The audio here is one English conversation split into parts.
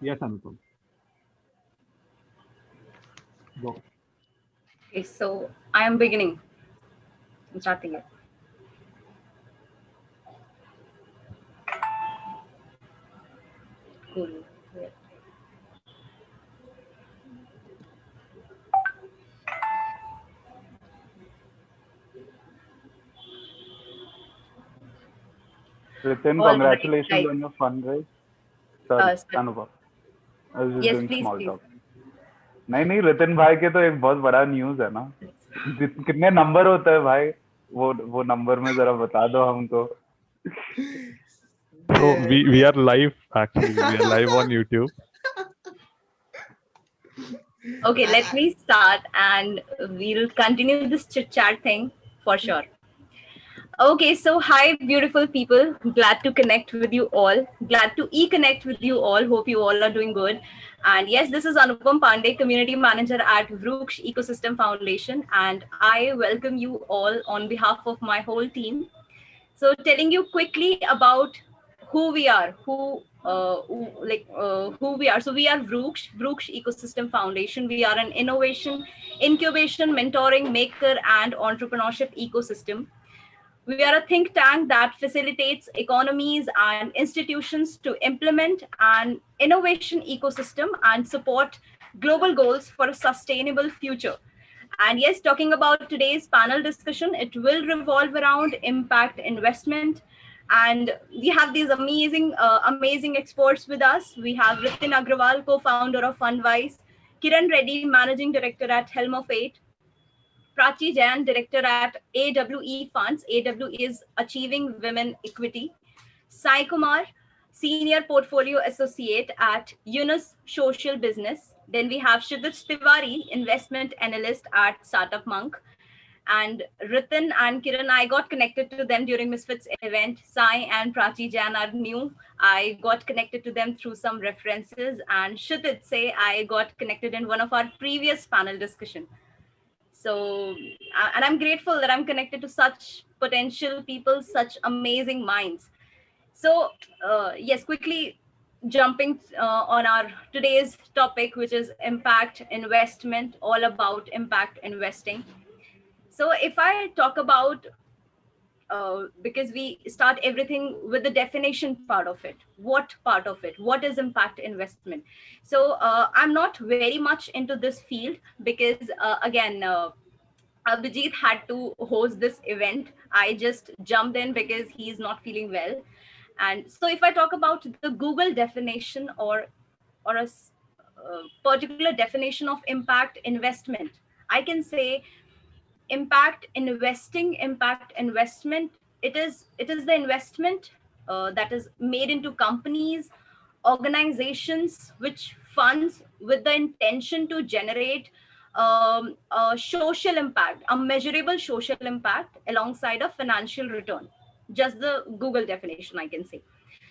Yes, Anupam. Go. Okay, so I am beginning. I'm starting it. Cool. Yeah. Ritin, All right, congratulations guys. on your fundraise. Sorry, Sorry. Anubhav. I was just Yes, doing please, small please. talk. नहीं नहीं रितिन भाई के तो एक बहुत बड़ा news है ना. कितने नंबर होता है भाई? वो नंबर में जरा बता दो हमको. So we are live actually. We are live on YouTube. Okay, let me start and we'll continue this chit chat thing for sure. Okay, so hi, beautiful people. Glad to connect with you all. Glad to e-connect with you all. Hope you all are doing good. And yes, this is Anupam Pandey, Community Manager at Vruksh Ecosystem Foundation. And I welcome you all on behalf of my whole team. So telling you quickly about who we are, who we are. So we are Vruksh Ecosystem Foundation. We are an innovation, incubation, mentoring, maker, and entrepreneurship ecosystem. We are a think tank that facilitates economies and institutions to implement an innovation ecosystem and support global goals for a sustainable future. And yes, talking about today's panel discussion, it will revolve around impact investment. And we have these amazing experts with us. We have Ritin Agrawal, co-founder of Fundwise, Kiran Reddy, managing director at Helm of Eight, Prachi Jain, director at AWE Funds. AW is Achieving Women Equity. Sai Kumar, senior portfolio associate at Yunus Social Business. Then we have Shidit Tiwari, investment analyst at Startup Monk. And Ritin and Kiran, I got connected to them during Misfits event. Sai and Prachi Jain are new. I got connected to them through some references. And Shidit say I got connected in one of our previous panel discussion. So, and I'm grateful that I'm connected to such potential people, such amazing minds. So, yes, quickly jumping on our today's topic, which is impact investment, all about impact investing. So, if I talk about because we start everything with the definition part of it. What part of it? What is impact investment? So I'm not very much into this field because again, Abhijit had to host this event. I just jumped in because he's not feeling well. And so if I talk about the Google definition or particular definition of impact investment, I can say impact investment, it is the investment that is made into companies, organizations which funds with the intention to generate a social impact, a measurable social impact alongside a financial return. Just the Google definition, I can say.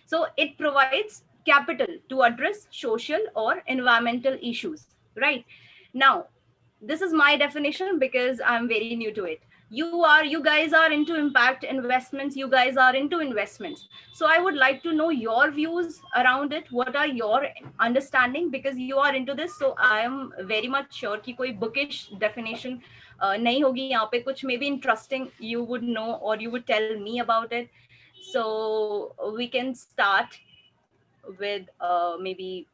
So it provides capital to address social or environmental issues, right? Now, this is my definition because I'm very new to it. You guys are into impact investments, you guys are into investments. So I would like to know your views around it. What are your understanding, because you are into this. So I am very much sure कि कोई bookish definition नहीं होगी यहाँ पे. कुछ maybe interesting you would know or you would tell me about it. So we can start with maybe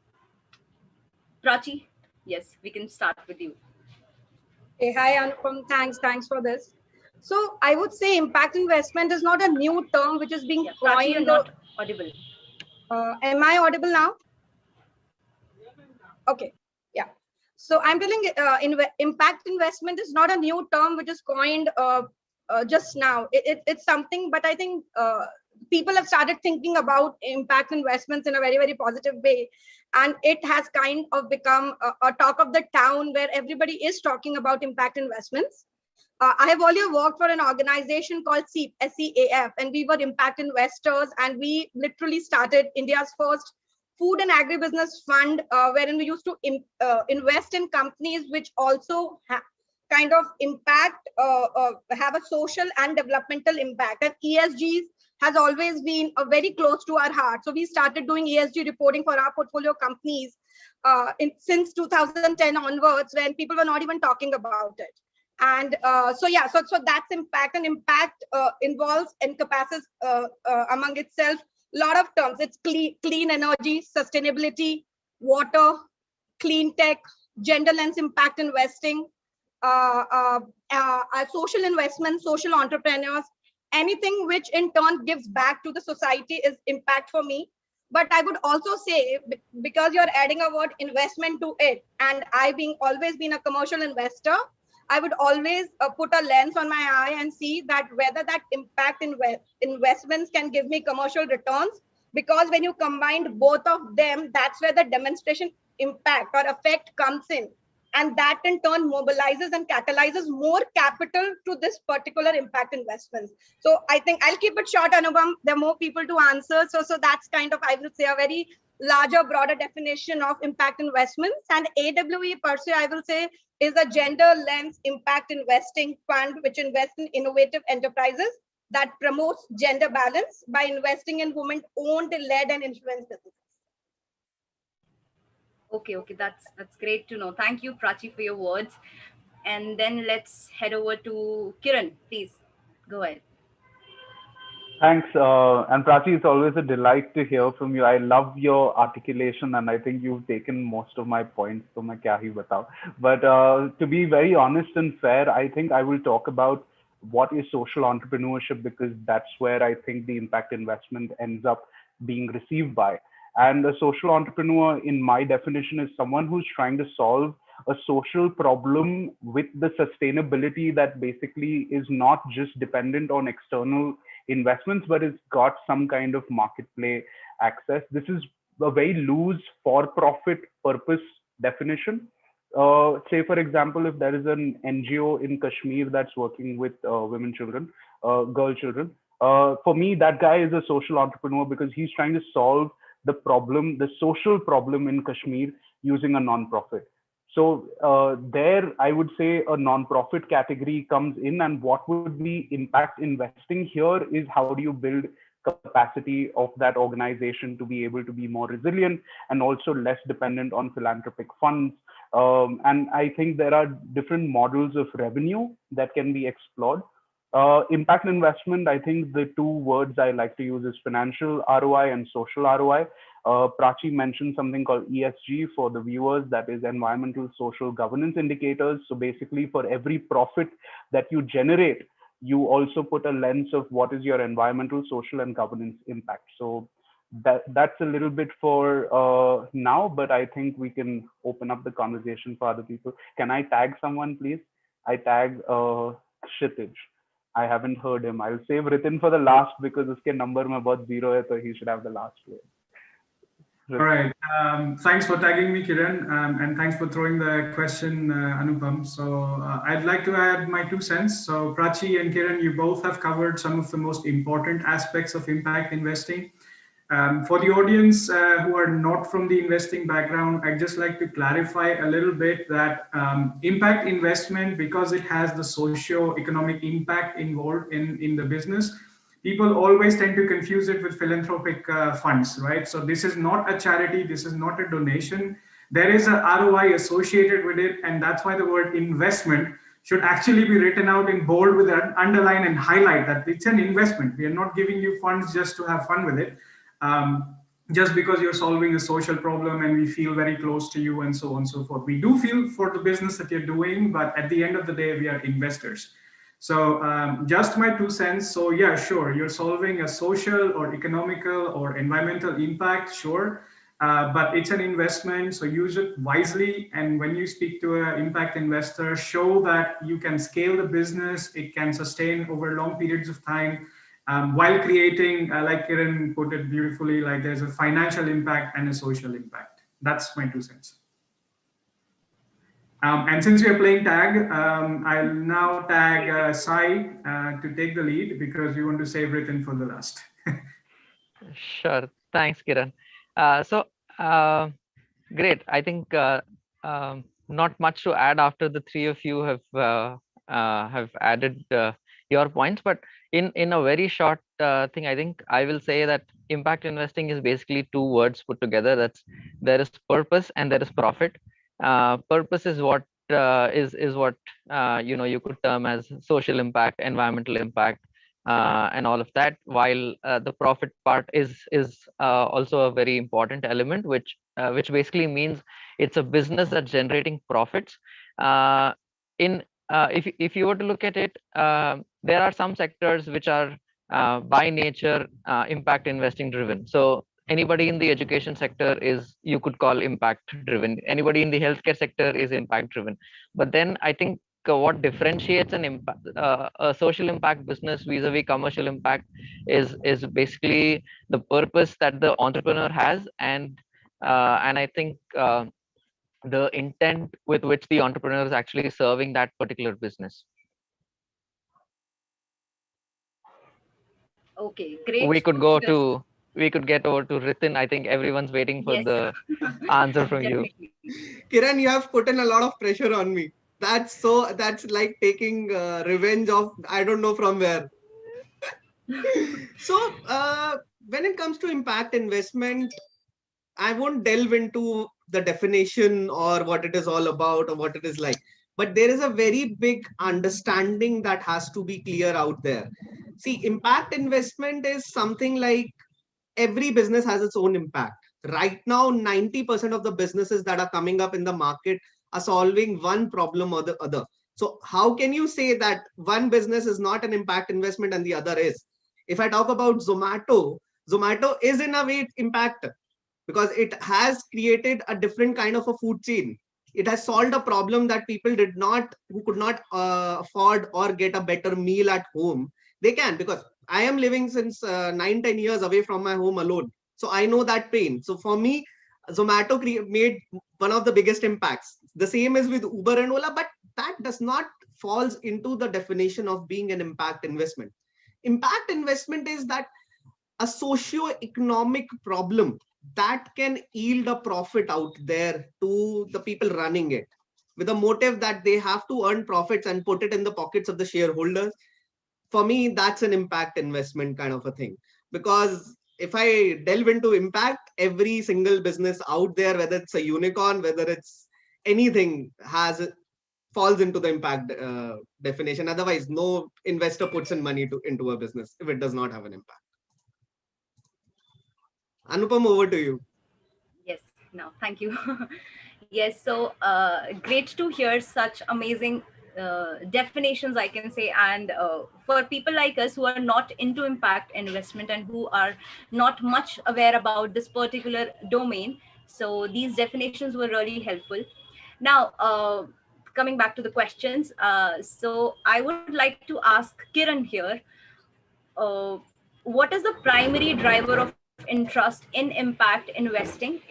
Prachi. Yes, we can start with you. Hey, hi, Anupam. Thanks for this. So I would say impact investment is not a new term which is being Prachi, you're coined. not audible. Am I audible now? Okay, yeah. So I'm telling impact investment is not a new term which is coined just now. It's something, but I think people have started thinking about impact investments in a very, very positive way. And it has kind of become a talk of the town where everybody is talking about impact investments. I have earlier worked for an organization called SEAF, and we were impact investors, and we literally started India's first food and agribusiness fund, wherein we used to invest in companies which also kind of impact, have a social and developmental impact. And ESGs has always been very close to our heart. So we started doing ESG reporting for our portfolio companies since 2010 onwards, when people were not even talking about it. And so that's impact. And impact involves, encompasses among itself a lot of terms. It's clean energy, sustainability, water, clean tech, gender lens impact investing, social investment, social entrepreneurs, anything which in turn gives back to the society is impact for me. But I would also say, because you're adding a word investment to it, and I being always been a commercial investor, I would always put a lens on my eye and see that whether that impact investments can give me commercial returns. Because when you combine both of them, that's where the demonstration impact or effect comes in. And that in turn mobilizes and catalyzes more capital to this particular impact investments. So I think I'll keep it short, Anubhav. There are more people to answer. So that's kind of, I would say, a very larger, broader definition of impact investments. And AWE per se, I will say, is a gender lens impact investing fund which invests in innovative enterprises that promotes gender balance by investing in women-owned, led, and influenced businesses. Okay, that's great to know. Thank you, Prachi, for your words. And then let's head over to Kiran. Please go ahead. Thanks. And Prachi, it's always a delight to hear from you. I love your articulation, and I think you've taken most of my points. So मैं क्या ही बताऊं. But to be very honest and fair, I think I will talk about what is social entrepreneurship, because that's where I think the impact investment ends up being received by. And a social entrepreneur, in my definition, is someone who's trying to solve a social problem with the sustainability that basically is not just dependent on external investments, but it's got some kind of marketplace access. This is a very loose for-profit purpose definition. Say, for example, if there is an NGO in Kashmir that's working with women children, girl children, for me, that guy is a social entrepreneur because he's trying to solve the problem, the social problem in Kashmir using a non-profit. So there, I would say a non-profit category comes in, and what would be impact investing here is how do you build capacity of that organization to be able to be more resilient and also less dependent on philanthropic funds. And I think there are different models of revenue that can be explored. Impact investment, I think the two words I like to use is financial ROI and social ROI. Prachi mentioned something called ESG for the viewers, that is environmental, social, governance indicators. So basically, for every profit that you generate, you also put a lens of what is your environmental, social, and governance impact. So that's a little bit for now, but I think we can open up the conversation for other people. Can I tag someone, please? I tag Kshitij. I haven't heard him. I'll save Ritin for the last because uske number mein bahut zero hai, so he should have the last word. All right. Thanks for tagging me, Kiran, and thanks for throwing the question, Anupam. So I'd like to add my 2 cents. So Prachi and Kiran, you both have covered some of the most important aspects of impact investing. For the audience who are not from the investing background, I'd just like to clarify a little bit that impact investment, because it has the socio-economic impact involved in the business, people always tend to confuse it with philanthropic funds, right? So this is not a charity, this is not a donation. There is a ROI associated with it, and that's why the word investment should actually be written out in bold with an underline and highlight that it's an investment. We are not giving you funds just to have fun with it, just because you're solving a social problem and we feel very close to you and so on and so forth. We do feel for the business that you're doing, but at the end of the day, we are investors. So just my 2 cents. So yeah, sure, you're solving a social or economical or environmental impact, sure, but it's an investment, so use it wisely. And when you speak to an impact investor, show that you can scale the business, it can sustain over long periods of time, while creating, like Kiran put it beautifully, like there's a financial impact and a social impact. That's my 2 cents. And since we are playing tag, I'll now tag Sai to take the lead because we want to save Ritin for the last. Sure. Thanks, Kiran. Great. I think not much to add after the three of you have added your points, but in a very short thing, I think I will say that impact investing is basically two words put together. That's there is purpose and there is profit. Purpose is what is what you could term as social impact, environmental impact, and all of that. While the profit part is also a very important element, which basically means it's a business that's generating profits. In if you were to look at it, there are some sectors which are by nature impact investing driven. So anybody in the education sector is, you could call, impact driven. Anybody in the healthcare sector is impact driven. But then I think what differentiates an impact, a social impact business vis-a-vis commercial impact is basically the purpose that the entrepreneur has, and I think the intent with which the entrepreneur is actually serving that particular business. Okay, great We could to go hear. to we could get over to Ritin. I think everyone's waiting for Yes, the answer from you. definitely. Kiran, you have put in a lot of pressure on me. That's like taking revenge of I don't know from where. So when it comes to impact investment, I won't delve into the definition or what it is all about or what it is like. But there is a very big understanding that has to be clear out there. See, impact investment is something like every business has its own impact. Right now, 90% of the businesses that are coming up in the market are solving one problem or the other. So, how can you say that one business is not an impact investment and the other is? If I talk about Zomato, Zomato is in a way impact because it has created a different kind of a food chain. It has solved a problem that people who could not afford or get a better meal at home. They can, because I am living since 9, 10 years away from my home alone. So I know that pain. So for me, Zomato made one of the biggest impacts. The same is with Uber and Ola, but that does not falls into the definition of being an impact investment. Impact investment is that a socio-economic problem that can yield a profit out there to the people running it with a motive that they have to earn profits and put it in the pockets of the shareholders. For me, that's an impact investment kind of a thing. Because if I delve into impact, every single business out there, whether it's a unicorn, whether it's anything, has falls into the impact definition. Otherwise, no investor puts in money into a business if it does not have an impact. Anupam, over to you. Yes, no, thank you. Yes, so great to hear such amazing definitions, I can say. And for people like us who are not into impact investment and who are not much aware about this particular domain, so these definitions were really helpful. Now, coming back to the questions, so I would like to ask Kiran here, uh, what is the primary driver of interest in impact investment,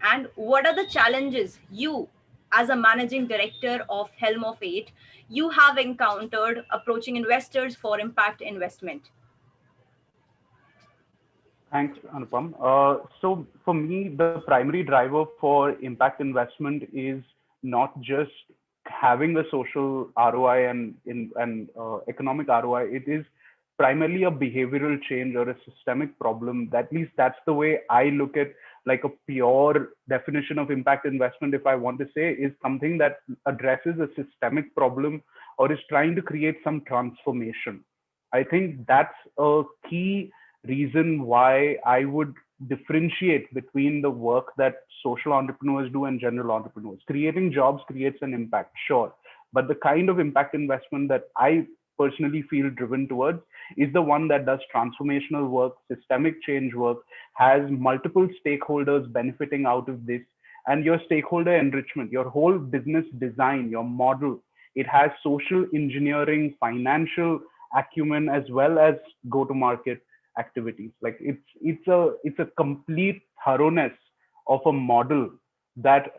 and what are the challenges you, as a managing director of Helm of Eight, you have encountered approaching investors for impact investment? Thanks, Anupam. So for me, the primary driver for impact investment is not just having a social ROI and economic ROI. It is primarily a behavioral change or a systemic problem. At least that's the way I look at, like, a pure definition of impact investment. If I want to say, is something that addresses a systemic problem or is trying to create some transformation. I think that's a key reason why I would differentiate between the work that social entrepreneurs do and general entrepreneurs. Creating jobs creates an impact, sure. But the kind of impact investment that I personally feel driven towards is the one that does transformational work, systemic change work, has multiple stakeholders benefiting out of this, and your stakeholder enrichment, your whole business design, your model. It has social engineering, financial acumen, as well as go-to-market activities. Like it's a complete thoroughness of a model that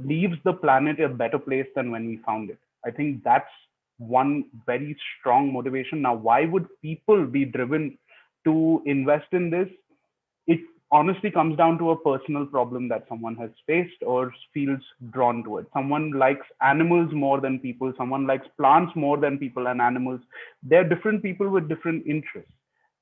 leaves the planet a better place than when we found it. I think that's one very strong motivation. Now, why would people be driven to invest in this? It honestly comes down to a personal problem that someone has faced or feels drawn to it. Someone likes animals more than people, someone likes plants more than people and animals. They're different people with different interests.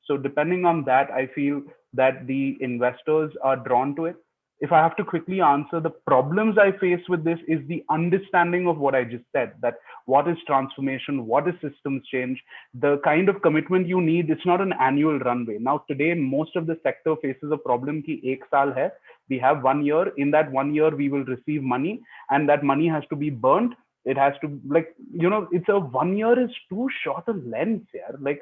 So depending on that, I feel that the investors are drawn to it. If I have to quickly answer, the problems I face with this is the understanding of what I just said, that what is transformation, what is systems change, the kind of commitment you need. It's not an annual runway. Now, today, most of the sector faces a problem ki ek saal hai. We have 1 year. In that 1 year, we will receive money, and that money has to be burnt. It has to, like, it's a 1 year is too short a length. Yeah. Like,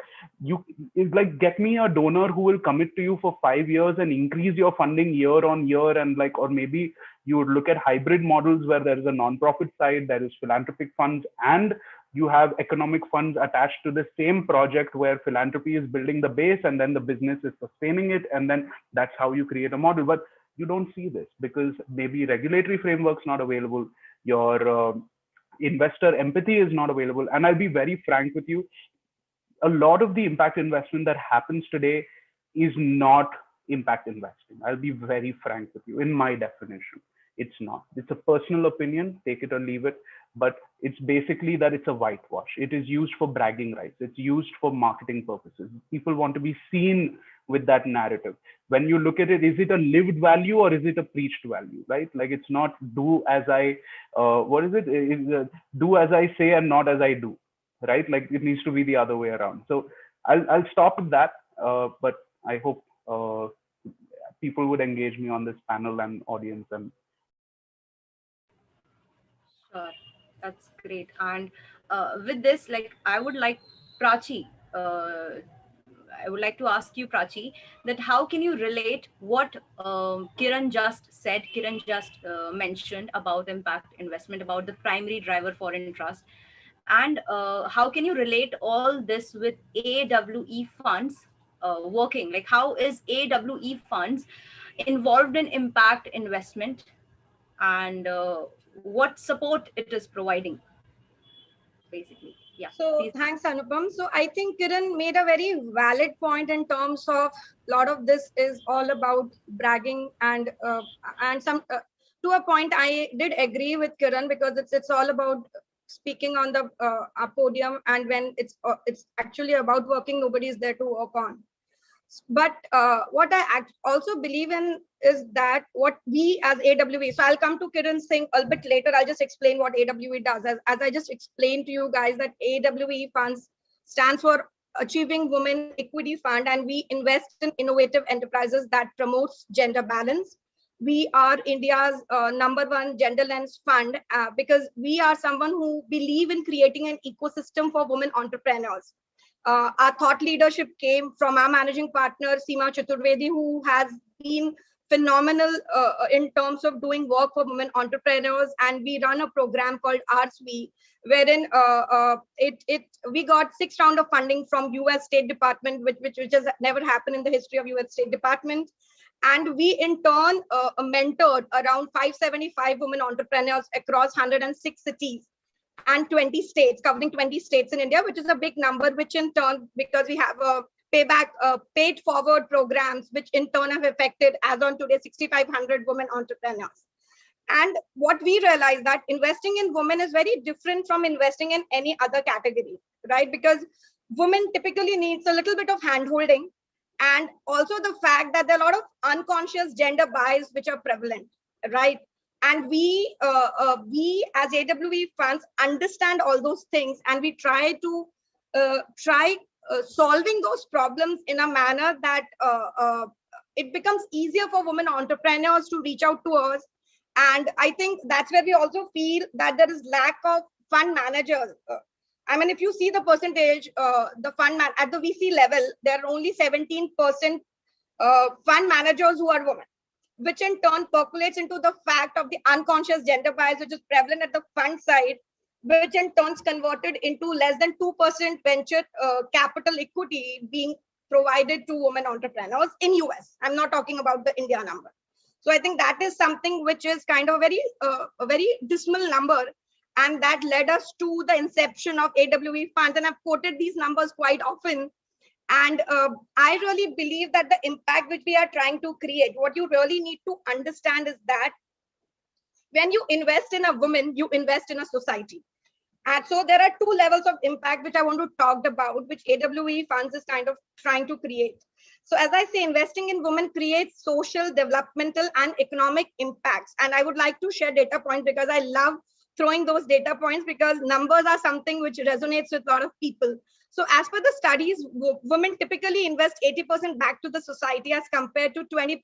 it's like, get me a donor who will commit to you for 5 years and increase your funding year on year. And like, or maybe you would look at hybrid models where there is a non-profit side, there is philanthropic funds, and you have economic funds attached to the same project where philanthropy is building the base and then the business is sustaining it. And then that's how you create a model. But you don't see this because maybe regulatory framework's not available. Your investor empathy is not available. And I'll be very frank with you, a lot of the impact investment that happens today is not impact investing. I'll be very frank with you. In my definition, it's not. It's a personal opinion, take it or leave it, but it's basically that it's a whitewash. It is used for bragging rights. It's used for marketing purposes. People want to be seen with that narrative. When you look at it, is it a lived value or is it a preached value, right? Like, it's not do as I, what is it? It's, do as I say and not as I do, right? Like, it needs to be the other way around. So I'll stop with that, but I hope people would engage me on this panel and audience. And Sure, that's great. And with this, like, I would like Prachi, I would like to ask you, Prachi, that how can you relate what Kiran just said, Kiran just mentioned about impact investment, about the primary driver for interest, and how can you relate all this with AWE funds working? Like, how is AWE funds involved in impact investment, and what support it is providing, basically? Yeah. So Please. thanks, Anupam. So I think Kiran made a very valid point in terms of a lot of this is all about bragging and some to a point I did agree with Kiran, because it's all about speaking on the podium, and when it's actually about working, nobody is there to work on. But what I also believe in is that what we as AWE, so I'll come to Kiran's thing a bit later. I'll just explain what AWE does. As I just explained to you guys, that AWE funds stands for Achieving Women Equity Fund, and we invest in innovative enterprises that promotes gender balance. We are India's #1 gender lens fund because we are someone who believe in creating an ecosystem for women entrepreneurs. Our thought leadership came from our managing partner, Seema Chaturvedi, who has been phenomenal in terms of doing work for women entrepreneurs. And we run a program called RSV, wherein we got 6 rounds of funding from US State Department, which has never happened in the history of US State Department. And we in turn mentored around 575 women entrepreneurs across 106 cities and 20 states, covering 20 states in India, which is a big number, which in turn, because we have a payback, paid forward programs, which in turn have affected, as on today, 6,500 women entrepreneurs. And what we realized that investing in women is very different from investing in any other category, right? Because women typically needs a little bit of hand-holding, and also the fact that there are a lot of unconscious gender bias which are prevalent, right? And we as AWE funds understand all those things, and we try to solving those problems in a manner that it becomes easier for women entrepreneurs to reach out to us. And I think that's where we also feel that there is lack of fund managers. I mean, if you see the percentage, the fund at the VC level, there are only 17% fund managers who are women, which in turn percolates into the fact of the unconscious gender bias, which is prevalent at the fund side, which in turn is converted into less than 2% venture capital equity being provided to women entrepreneurs in US. I'm not talking about the India number. So I think that is something which is kind of a very dismal number. And that led us to the inception of AWE funds. And I've quoted these numbers quite often. And I really believe that the impact which we are trying to create, what you really need to understand is that when you invest in a woman, you invest in a society. And so there are two levels of impact which I want to talk about, which AWE funds is kind of trying to create. So as I say, investing in women creates social, developmental, and economic impacts. And I would like to share data points because I love throwing those data points because numbers are something which resonates with a lot of people. So as per the studies, women typically invest 80% back to the society as compared to 20%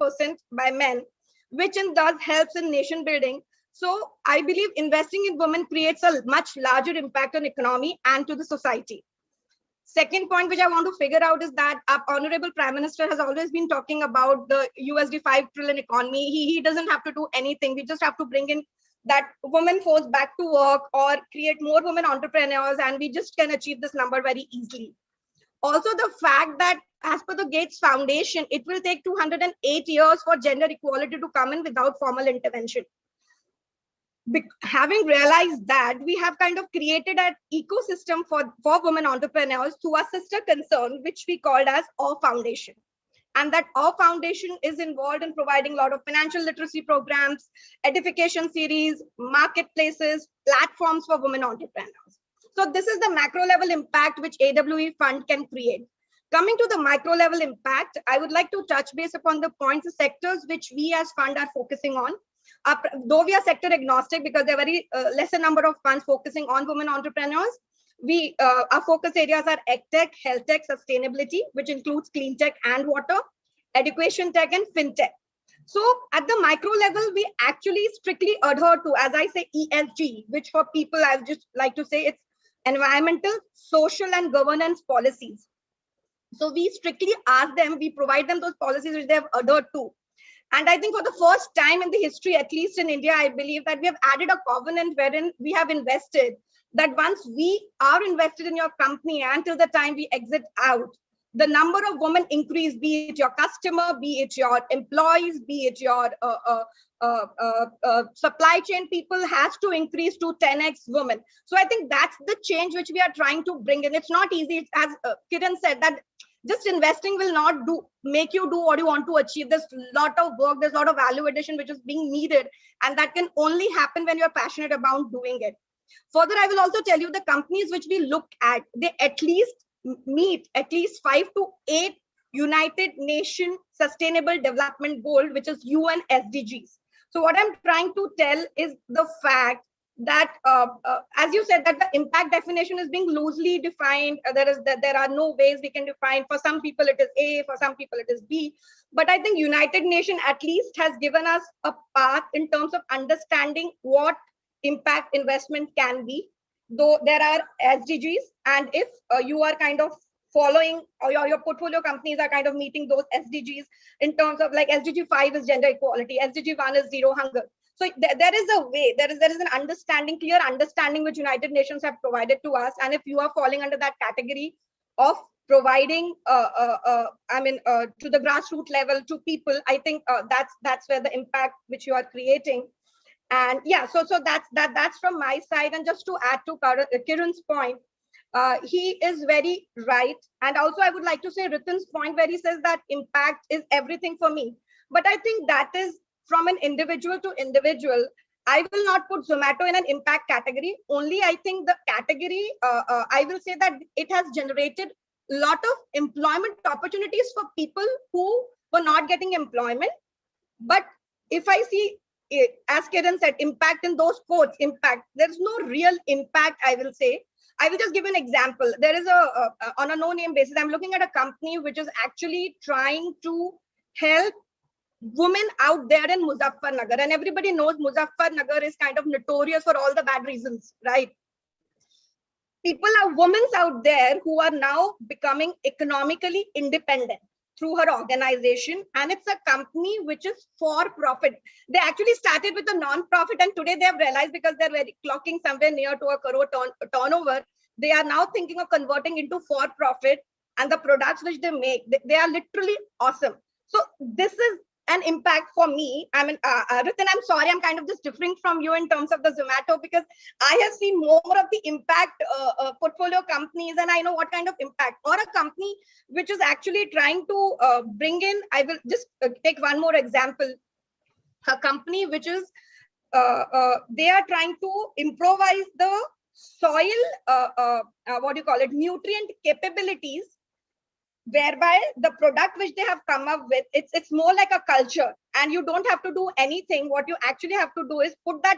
by men, which in thus helps in nation building. So I believe investing in women creates a much larger impact on economy and to the society. Second point which I want to figure out is that our honorable prime minister has always been talking about the USD 5 trillion economy. He doesn't have to do anything. We just have to bring in that women force back to work or create more women entrepreneurs, and we just can achieve this number very easily. Also, the fact that as per the Gates Foundation, it will take 208 years for gender equality to come in without formal intervention. Having realized that, we have kind of created an ecosystem for women entrepreneurs through our sister concern, which we called as All Foundation. And that All Foundation is involved in providing a lot of financial literacy programs, edification series, marketplaces, platforms for women entrepreneurs. So this is the macro level impact which AWE fund can create. Coming to the micro level impact, I would like to touch base upon the points, the sectors which we as fund are focusing on. Though we are sector agnostic because there are very lesser number of funds focusing on women entrepreneurs, our focus areas are EdTech, Health Tech, Sustainability, which includes clean tech and water, education tech, and fintech. So at the micro level, we actually strictly adhere to, as I say, ESG, which for people, I would just like to say it's environmental, social, and governance policies. So we strictly ask them, we provide them those policies which they have adhered to. And I think for the first time in the history, at least in India, I believe that we have added a covenant wherein we have invested that once we are invested in your company until the time we exit out, the number of women increase, be it your customer, be it your employees, be it your supply chain people, has to increase to 10x women. So I think that's the change which we are trying to bring in. It's not easy. It's, as Kiran said, that just investing will not make you do what you want to achieve. There's a lot of work, there's a lot of value addition which is being needed, and that can only happen when you're passionate about doing it. Further, I will also tell you the companies which we look at, they at least meet at least 5 to 8 United Nations Sustainable Development Goal, which is UN SDGs. So what I'm trying to tell is the fact that, as you said, that the impact definition is being loosely defined. There are no ways we can define. For some people it is A, for some people it is B. But I think United Nations at least has given us a path in terms of understanding what impact investment can be. Though there are SDGs, and if you are kind of following, or your portfolio companies are kind of meeting those SDGs in terms of, like, SDG 5 is gender equality, SDG 1 is zero hunger. So there is a way, there is an understanding, clear understanding which United Nations have provided to us. And if you are falling under that category of providing, to the grassroots level to people, I think that's where the impact which you are creating. And yeah, so that's from my side. And just to add to Kiran's point, he is very right. And also I would like to say Ritin's point where he says that impact is everything for me. But I think that is from an individual to individual. I will not put Zomato in an impact category. Only I think the category, I will say that it has generated a lot of employment opportunities for people who were not getting employment. But if I see, as Kiran said, impact in those quotes, impact, there's no real impact, I will say. I will just give an example. There is on a no-name basis, I'm looking at a company which is actually trying to help women out there in Muzaffarnagar. And everybody knows Muzaffarnagar is kind of notorious for all the bad reasons, right? People are women out there who are now becoming economically independent through her organization, and it's a company which is for profit. They actually started with a non-profit, and today they have realized, because they're clocking somewhere near to a crore turnover, they are now thinking of converting into for profit, and the products which they make, they are literally awesome. So this is an impact for me. I mean, Ritin, I'm sorry, I'm kind of just differing from you in terms of the Zomato, because I have seen more of the impact portfolio companies, and I know what kind of impact, or a company which is actually trying to bring in. I will just take one more example. A company which is they are trying to improvise the soil, what do you call it, nutrient capabilities, whereby the product which they have come up with, it's more like a culture, and you don't have to do anything. What you actually have to do is put that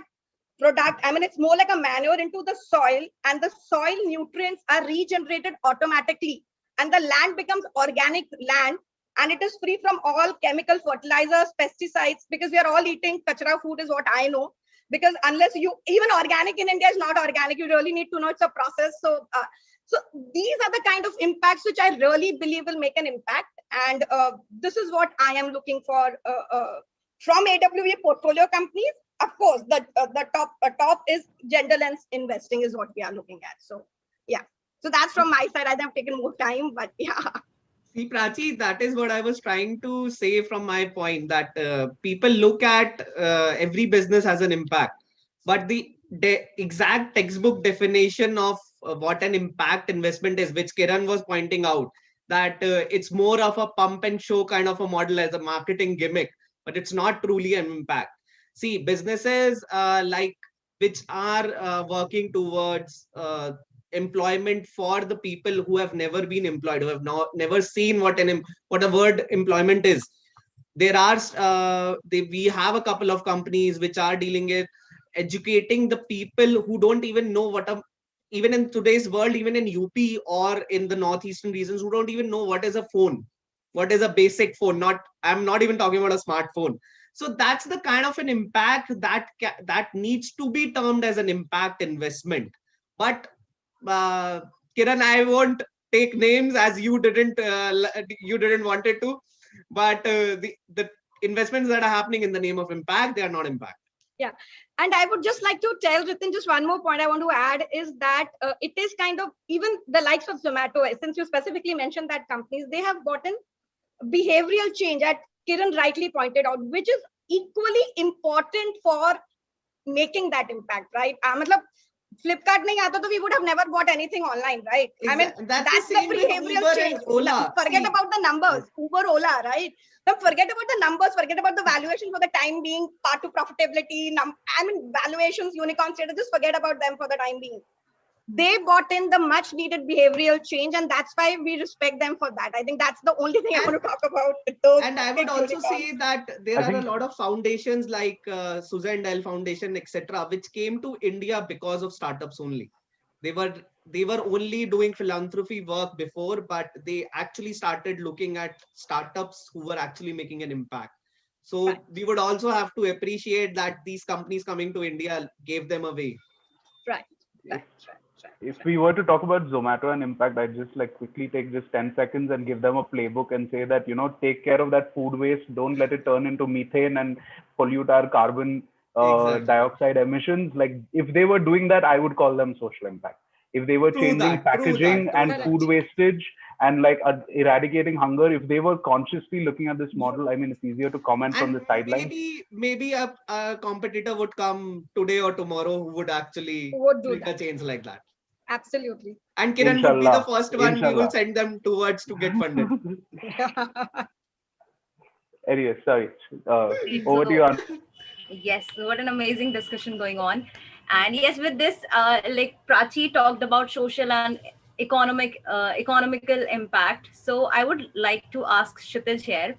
product, I mean, it's more like a manure into the soil, and the soil nutrients are regenerated automatically, and the land becomes organic land, and it is free from all chemical fertilizers, pesticides, because we are all eating kachra food is what I know. Because unless you, even organic in India is not organic, you really need to know it's a process. So these are the kind of impacts which I really believe will make an impact. And this is what I am looking for from AWA portfolio companies. Of course, the top is gender lens investing is what we are looking at. So yeah, so that's from my side. I have taken more time, but yeah. See, Prachi, that is what I was trying to say from my point, that people look at every business as an impact, but the exact textbook definition of what an impact investment is, which Kiran was pointing out, that it's more of a pump and show kind of a model as a marketing gimmick, but it's not truly an impact. See, businesses like which are working towards employment for the people who have never been employed, who have never seen what a word employment is. There are we have a couple of companies which are dealing with educating the people who don't even know what a, even in today's world, even in UP or in the northeastern regions, who don't even know what is a phone, what is a basic phone. Not, I'm not even talking about a smartphone. So that's the kind of an impact that needs to be termed as an impact investment. But Kiran, I won't take names as you didn't wanted to, but the investments that are happening in the name of impact, they are not impact. Yeah, and I would just like to tell Ritin just one more point I want to add is that it is kind of, even the likes of Zomato, since you specifically mentioned that companies, they have gotten behavioral change, that Kiran rightly pointed out, which is equally important for making that impact, right? Flipkart nahi aata to we would have never bought anything online, right? Exactly. I mean, that's the behavioral change. Ola. Forget about the numbers, Uber, Ola, right? Now forget about the numbers, forget about the valuation for the time being, part to profitability, I mean, valuations, unicorn status, just forget about them for the time being. They brought in the much needed behavioral change, and that's why we respect them for that. I think that's the only thing I want to talk about. And I would also say that there are a lot of foundations like Susan Dell Foundation, etc., which came to India because of startups only. They were only doing philanthropy work before, but they actually started looking at startups who were actually making an impact. So right. We would also have to appreciate that these companies coming to India gave them a way. Right. If we were to talk about Zomato and impact, I'd just like quickly take just 10 seconds and give them a playbook and say that, take care of that food waste. Don't let it turn into methane and pollute our carbon dioxide emissions. Like if they were doing that, I would call them social impact. If they were changing packaging and food wastage and like eradicating hunger, if they were consciously looking at this model, I mean, it's easier to comment from the sidelines. Maybe a competitor would come today or tomorrow who would actually make a change like that. Absolutely. And Kiran would be the first one. We will send them towards to get funded. Anyway, sorry. Over to you. Yes, what an amazing discussion going on. And yes, with this, like Prachi talked about social and economical impact. So I would like to ask Kshitij here,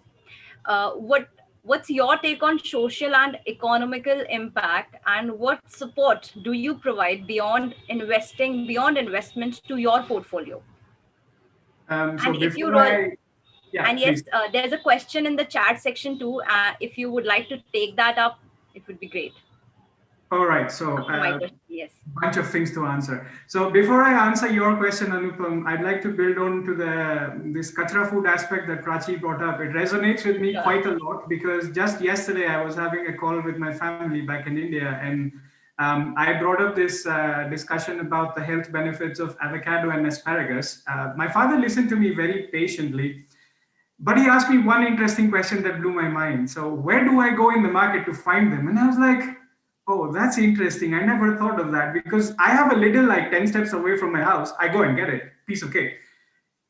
what's your take on social and economical impact, and what support do you provide beyond investment to your portfolio? So before yes, there's a question in the chat section too. If you would like to take that up, it would be great. All right, so yes, bunch of things to answer. So before I answer your question, Anupam, I'd like to build on to this kachra food aspect that Prachi brought up. It resonates with me quite a lot, because just yesterday I was having a call with my family back in India, and I brought up this discussion about the health benefits of avocado and asparagus. My father listened to me very patiently. But he asked me one interesting question that blew my mind. So where do I go in the market to find them? And I was like, oh, that's interesting. I never thought of that because I have a little like 10 steps away from my house. I go and get it, piece of cake.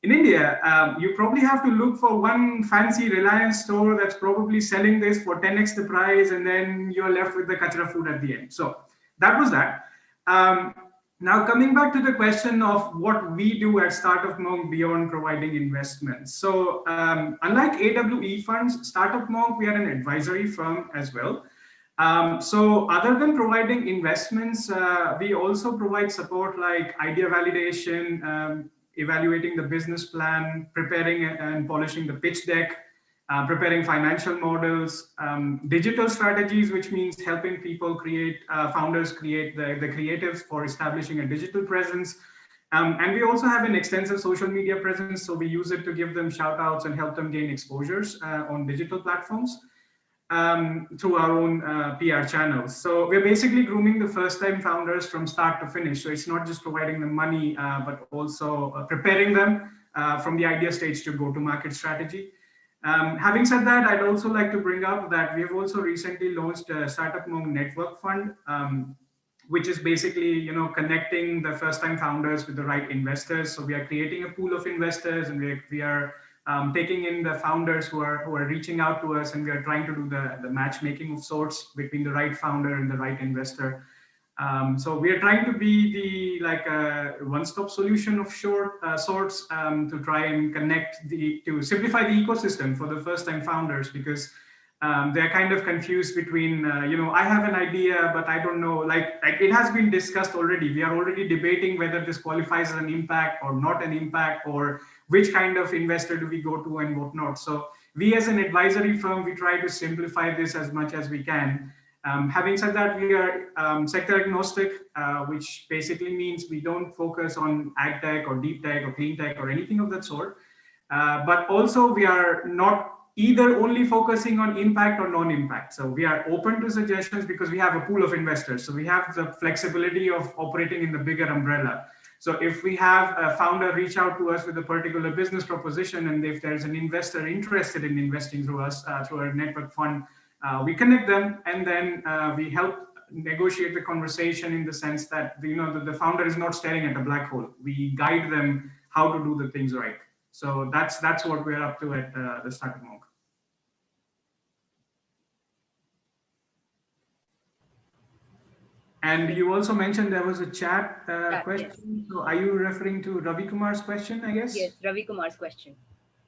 In India, you probably have to look for one fancy Reliance store that's probably selling this for 10x the price, and then you're left with the kachra food at the end. So that was that. Um, Now, coming back to the question of what we do at Startup Monk beyond providing investments. So, unlike AWE funds, Startup Monk, we are an advisory firm as well. So other than providing investments, we also provide support like idea validation, evaluating the business plan, preparing and polishing the pitch deck, preparing financial models, digital strategies, which means helping people create, founders create the creatives for establishing a digital presence. And we also have an extensive social media presence. So we use it to give them shout outs and help them gain exposures on digital platforms through our own PR channels. So we're basically grooming the first-time founders from start to finish. So it's not just providing them money, but also preparing them from the idea stage to go-to-market strategy. Having said that, I'd also like to bring up that we have also recently launched a Startup Monk Network Fund, which is basically, you know, connecting the first-time founders with the right investors. So we are creating a pool of investors, and we are taking in the founders who are reaching out to us, and we are trying to do the matchmaking of sorts between the right founder and the right investor. So we are trying to be the like a one-stop solution of sorts to try and to simplify the ecosystem for the first-time founders, because they're kind of confused between, you know, I have an idea, but I don't know, like it has been discussed already. We are already debating whether this qualifies as an impact or not an impact, or which kind of investor do we go to and whatnot. So we as an advisory firm, we try to simplify this as much as we can. Having said that, we are sector agnostic, which basically means we don't focus on ag tech or deep tech or clean tech or anything of that sort. But also we are not either only focusing on impact or non-impact. So we are open to suggestions because we have a pool of investors. So we have the flexibility of operating in the bigger umbrella. So if we have a founder reach out to us with a particular business proposition, and if there's an investor interested in investing through us, through our network fund, we connect them, and then we help negotiate the conversation in the sense that, you know, the founder is not staring at a black hole. We guide them how to do the things right. So that's what we're up to at the Startup Monk. And you also mentioned there was a chat question. Yes. So are you referring to Ravi Kumar's question, I guess? Yes, Ravi Kumar's question.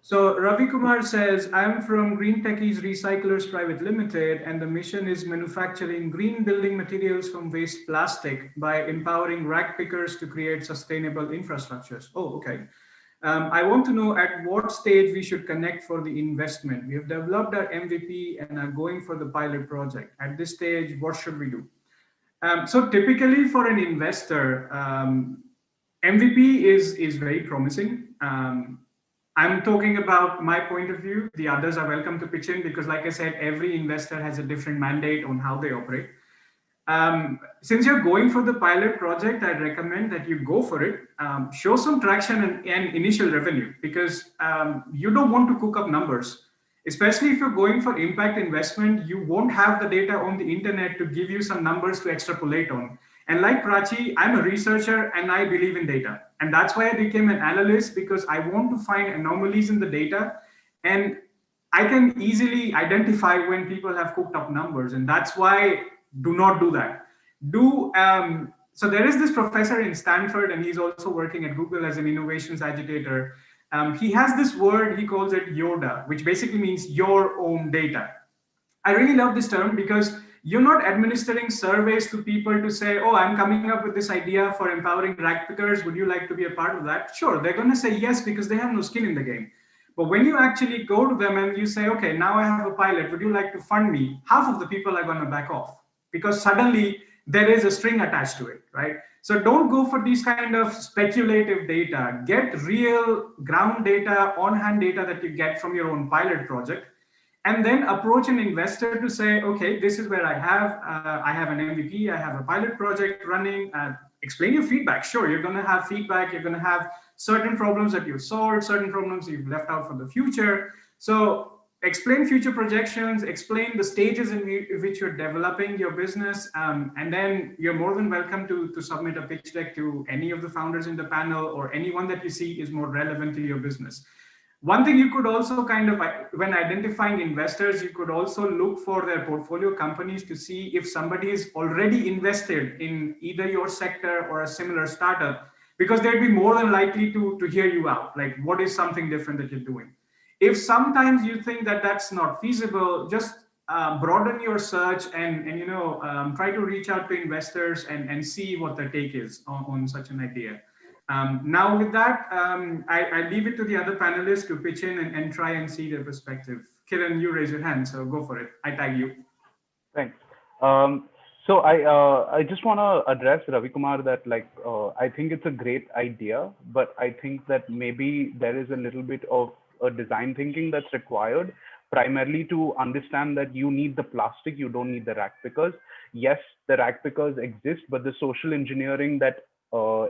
So Ravi Kumar says, I'm from Green Techies Recyclers Private Limited, and the mission is manufacturing green building materials from waste plastic by empowering rack pickers to create sustainable infrastructures. Oh, okay. I want to know at what stage we should connect for the investment. We have developed our MVP and are going for the pilot project. At this stage, what should we do? So typically for an investor, MVP is very promising. I'm talking about my point of view. The others are welcome to pitch in because, like I said, every investor has a different mandate on how they operate. Since you're going for the pilot project, I recommend that you go for it. Show some traction and initial revenue, because you don't want to cook up numbers. Especially if you're going for impact investment, you won't have the data on the internet to give you some numbers to extrapolate on. And like Prachi, I'm a researcher and I believe in data. And that's why I became an analyst, because I want to find anomalies in the data. And I can easily identify when people have cooked up numbers. And that's why do not do that. So there is this professor in Stanford, and he's also working at Google as an innovations agitator. He has this word, he calls it YODA, which basically means your own data. I really love this term because you're not administering surveys to people to say, oh, I'm coming up with this idea for empowering rack pickers. Would you like to be a part of that? Sure, they're going to say yes because they have no skin in the game. But when you actually go to them and you say, okay, now I have a pilot, would you like to fund me? Half of the people are going to back off because suddenly there is a string attached to it, right? So don't go for these kind of speculative data. Get real ground data, on-hand data that you get from your own pilot project, and then approach an investor to say, okay, this is where I have an MVP, I have a pilot project running. Explain your feedback. Sure, you're going to have feedback. You're going to have certain problems that you've solved, certain problems you've left out for the future. So explain future projections, explain the stages in which you're developing your business, and then you're more than welcome to submit a pitch deck to any of the founders in the panel or anyone that you see is more relevant to your business. One thing you could also kind of, when identifying investors, you could also look for their portfolio companies to see if somebody is already invested in either your sector or a similar startup, because they'd be more than likely to hear you out. Like, what is something different that you're doing? If sometimes you think that that's not feasible, just broaden your search and try to reach out to investors and see what their take is on such an idea. Now with that, I leave it to the other panelists to pitch in and try and see their perspective. Kiran, you raise your hand, so go for it. I tag you. Thanks. So I just want to address Ravi Kumar that I think it's a great idea, but I think that maybe there is a little bit of a design thinking that's required, primarily to understand that you need the plastic, you don't need the rack pickers. Yes, the rack pickers exist, but the social engineering that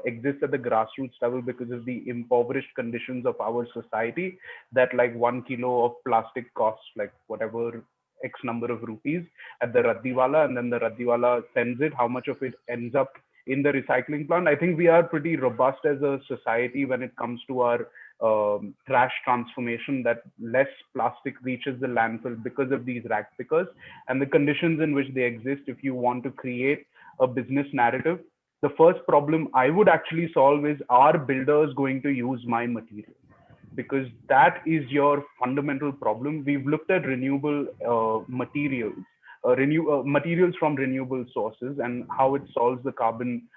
exists at the grassroots level because of the impoverished conditions of our society, that like 1 kilo of plastic costs like whatever X number of rupees at the Raddiwala, and then the Raddiwala sends it, how much of it ends up in the recycling plant. I think we are pretty robust as a society when it comes to our trash transformation, that less plastic reaches the landfill because of these rack pickers and the conditions in which they exist. If you want to create a business narrative, the first problem I would actually solve is, are builders going to use my material? Because that is your fundamental problem. We've looked at renewable materials from renewable sources and how it solves the carbon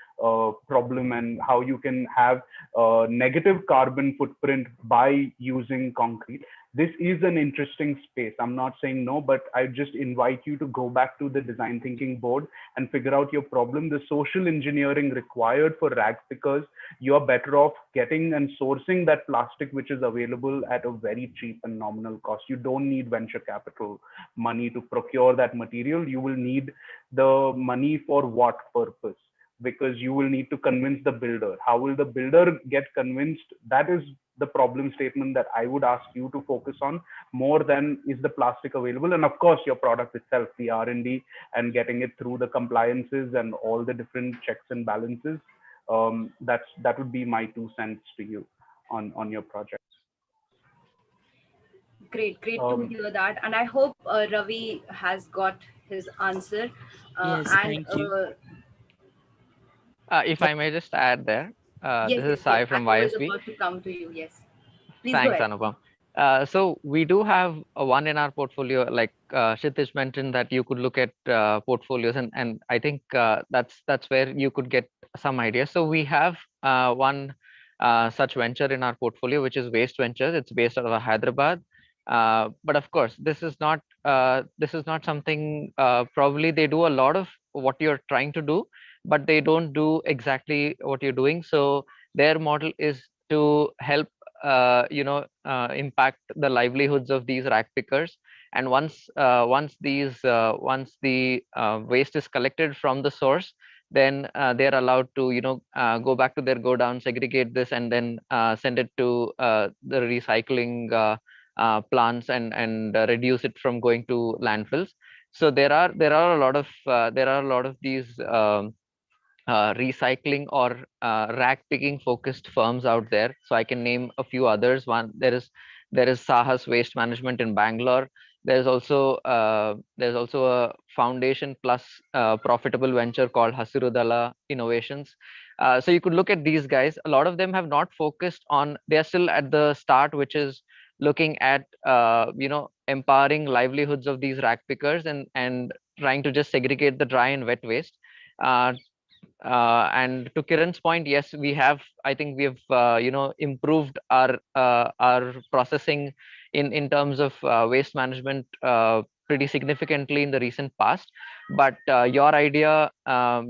problem, and how you can have negative carbon footprint by using concrete. This is an interesting space. I'm not saying no, but I just invite you to go back to the design thinking board and figure out your problem. The social engineering required for rag pickers, you're better off getting and sourcing that plastic which is available at a very cheap and nominal cost. You don't need venture capital money to procure that material. You will need the money for what purpose? Because you will need to convince the builder. How will the builder get convinced? That is the problem statement that I would ask you to focus on, more than is the plastic available. And of course, your product itself, the R&D and getting it through the compliances and all the different checks and balances. That would be my 2 cents to you on your project. Great to hear that, and I hope Ravi has got his answer. Yes, And thank you. If I may just add there, yes, this yes, is yes. Sai I from was YSB. about to come to you. Yes, please go Thanks, ahead. Anupam. So we do have one in our portfolio, like Kshitiz mentioned, that you could look at portfolios, and I think that's where you could get some ideas. So we have one such venture in our portfolio, which is Waste Ventures. It's based out of Hyderabad. But of course, this is not something. Probably they do a lot of what you're trying to do, but they don't do exactly what you're doing. So their model is to help impact the livelihoods of these rack pickers. And once the waste is collected from the source, then they're allowed to go back to their go down, segregate this, and then send it to the recycling plants, and reduce it from going to landfills. So there are a lot of these recycling or rack picking focused firms out there. So I can name a few others. One, there is Sahas Waste Management in Bangalore. There's also a foundation plus profitable venture called Hasirudala Innovations. So you could look at these guys. A lot of them have not focused on. They are still at the start, which is looking at empowering livelihoods of these rack pickers, and trying to just segregate the dry and wet waste. Uh, and to Kiran's point, yes, we have. I think we have, improved our processing in terms of waste management pretty significantly in the recent past. But your idea, uh,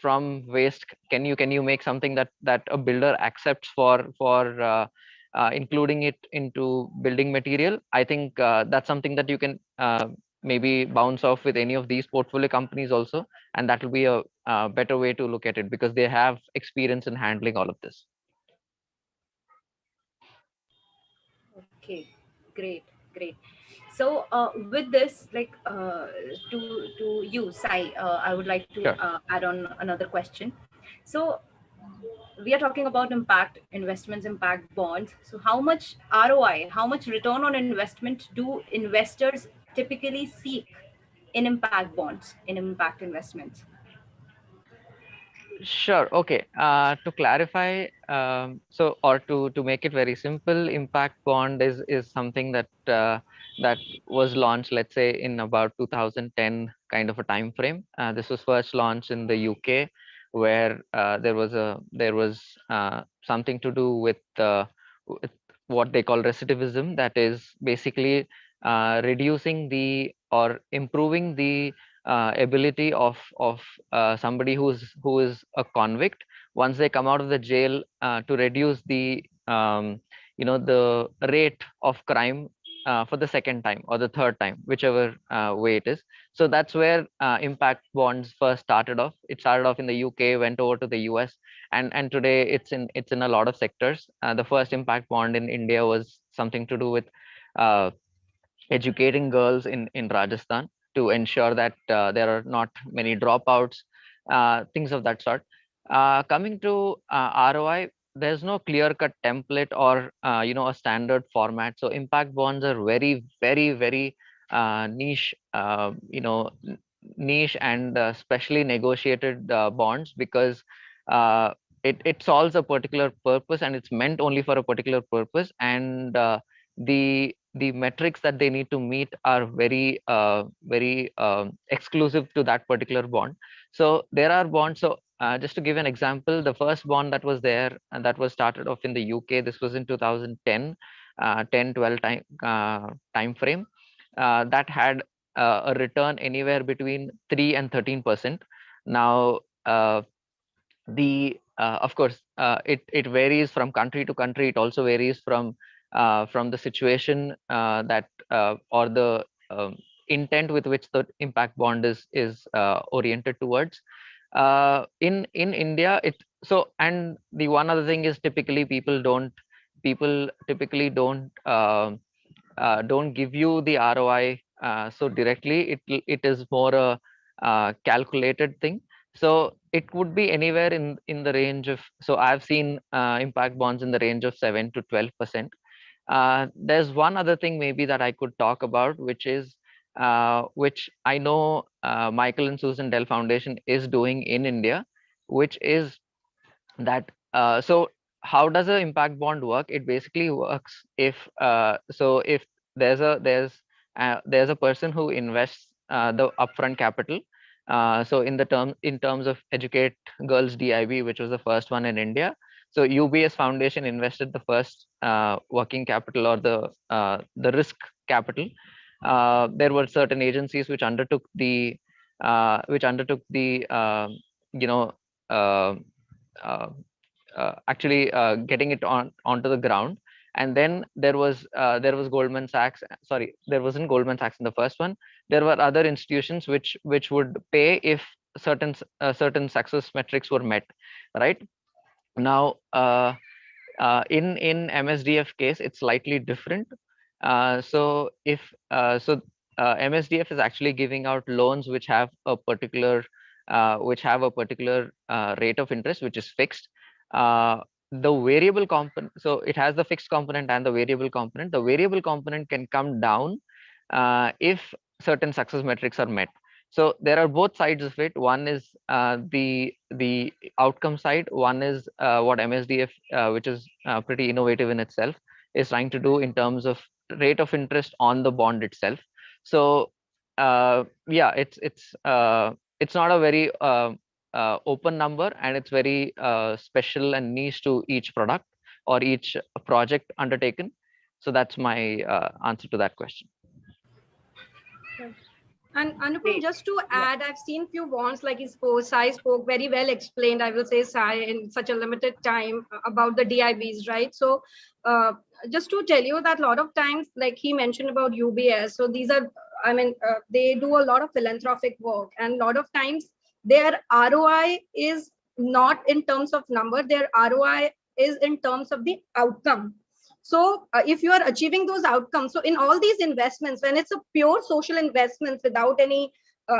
from waste, can you make something that a builder accepts for including it into building material? I think that's something that you can maybe bounce off with any of these portfolio companies also, and that will be a better way to look at it, because they have experience in handling all of this. Okay, great, great. So with this, like to you, Sai, I would like to Sure. add on another question. So we are talking about impact investments, impact bonds. So how much ROI, how much return on investment do investors typically seek in impact bonds, in impact investments? Sure. Okay. To clarify, or to make it very simple, impact bond is something that that was launched, let's say, in about 2010 kind of a time frame. This was first launched in the UK, where there was something to do with what they call recidivism. That is basically reducing the or improving the ability of somebody who is a convict once they come out of the jail, to reduce the the rate of crime for the second time or the third time, whichever way it is. So that's where impact bonds first started off. It started off in the UK, went over to the US, and today it's in a lot of sectors. The first impact bond in India was something to do with uh, educating girls in Rajasthan to ensure that there are not many dropouts, things of that sort. Coming to ROI, there's no clear-cut template or a standard format. So impact bonds are very, very, very niche, niche and specially negotiated bonds, because uh, it solves a particular purpose and it's meant only for a particular purpose, and the metrics that they need to meet are very exclusive to that particular bond. So there are bonds. So just to give an example, the first bond that was there and that was started off in the UK, this was in 2010, 10-12 time frame, that had a return anywhere between 3 and 13%. Now the of course, it varies from country to country. It also varies from the situation, that or the intent with which the impact bond is oriented towards. In India, it so and the one other thing is, people typically don't give you the ROI so directly. It is more a calculated thing. So it would be anywhere in the range of. So I've seen impact bonds in the range of 7 to 12%. There's one other thing maybe that I could talk about, which I know Michael and Susan Dell Foundation is doing in India, which is that so how does an impact bond work? It basically works if there's a person who invests the upfront capital. So in terms of Educate Girls DIB, which was the first one in India, so UBS Foundation invested the first working capital, or the risk capital. There were certain agencies which undertook the you know uh, uh, actually getting it onto the ground. And then there was Goldman Sachs. Sorry, there wasn't Goldman Sachs in the first one. There were other institutions which would pay if certain success metrics were met, right? Now in MSDF case, it's slightly different. So if so MSDF is actually giving out loans which have a particular rate of interest which is fixed. The variable component, so it has the fixed component and the variable component. The variable component can come down if certain success metrics are met. So there are both sides of it. One is the outcome side. One is what MSDF, which is pretty innovative in itself, is trying to do in terms of rate of interest on the bond itself. So yeah, it's not a very open number, and it's very special and niche to each product or each project undertaken. So that's my answer to that question. And Anupam, Great. just to Yeah. add, I've seen few bonds like Sai spoke very well explained. I will say Sai in such a limited time about the DIBs, right? So just to tell you that a lot of times, like he mentioned about UBS, so these are, they do a lot of philanthropic work, and a lot of times their ROI is not in terms of number, their ROI is in terms of the outcome. So if you are achieving those outcomes, so in all these investments, when it's a pure social investments without any,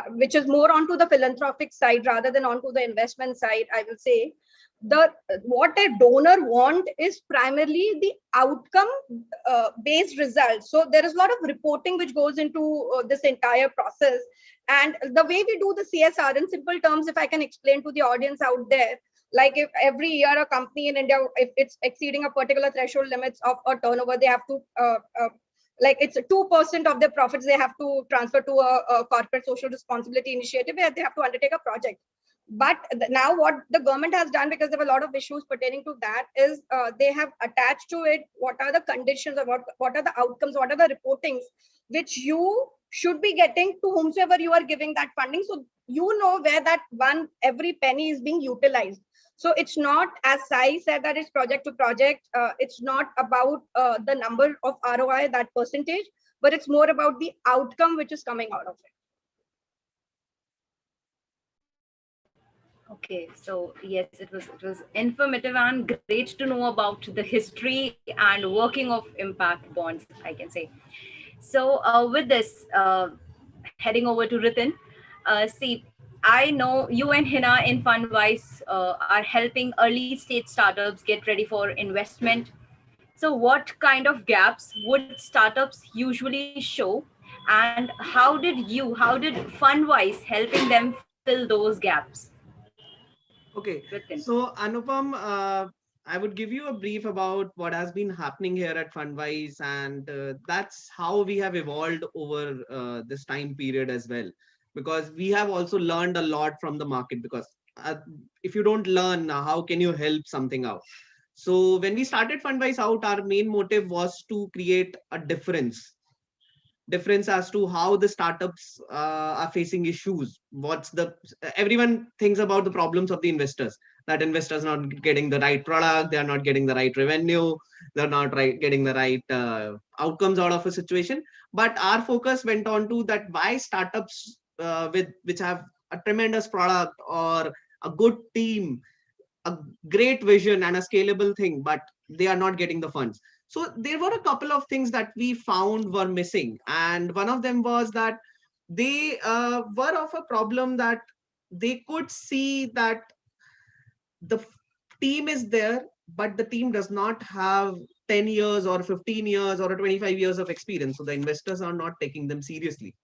which is more onto the philanthropic side rather than onto the investment side, I will say, the what a donor want is primarily the outcome based results. So there is a lot of reporting which goes into this entire process. And the way we do the CSR in simple terms, if I can explain to the audience out there, like if every year a company in India, if it's exceeding a particular threshold limits of a turnover, they have to like it's 2% of their profits they have to transfer to a corporate social responsibility initiative where they have to undertake a project. But now what the government has done, because there were a lot of issues pertaining to that, is they have attached to it what are the conditions or what are the outcomes, what are the reportings which you should be getting to whomsoever you are giving that funding, so you know where that one every penny is being utilized. So it's not, as Sai said, that it's project to project. It's not about the number of ROI, that percentage, but it's more about the outcome which is coming out of it. Okay, so yes, it was informative and great to know about the history and working of impact bonds, I can say. So with this, heading over to Ritin, see, I know you and Hina in Fundwise are helping early stage startups get ready for investment. So what kind of gaps would startups usually show, and how did Fundwise helping them fill those gaps? Okay, Ritin. so Anupam, I would give you a brief about what has been happening here at Fundwise, and that's how we have evolved over this time period as well. Because we have also learned a lot from the market. Because if you don't learn, how can you help something out? So when we started Fundwise out, our main motive was to create a difference as to how the startups are facing issues. What's the everyone thinks about the problems of the investors, that investors not getting the right product, they are not getting the right revenue, they're not getting the right outcomes out of a situation. But our focus went on to that why startups with which have a tremendous product or a good team, a great vision and a scalable thing, but they are not getting the funds. So there were a couple of things that we found were missing, and one of them was that they were of a problem that they could see that the team is there, but the team does not have 10 years or 15 years or 25 years of experience, so the investors are not taking them seriously.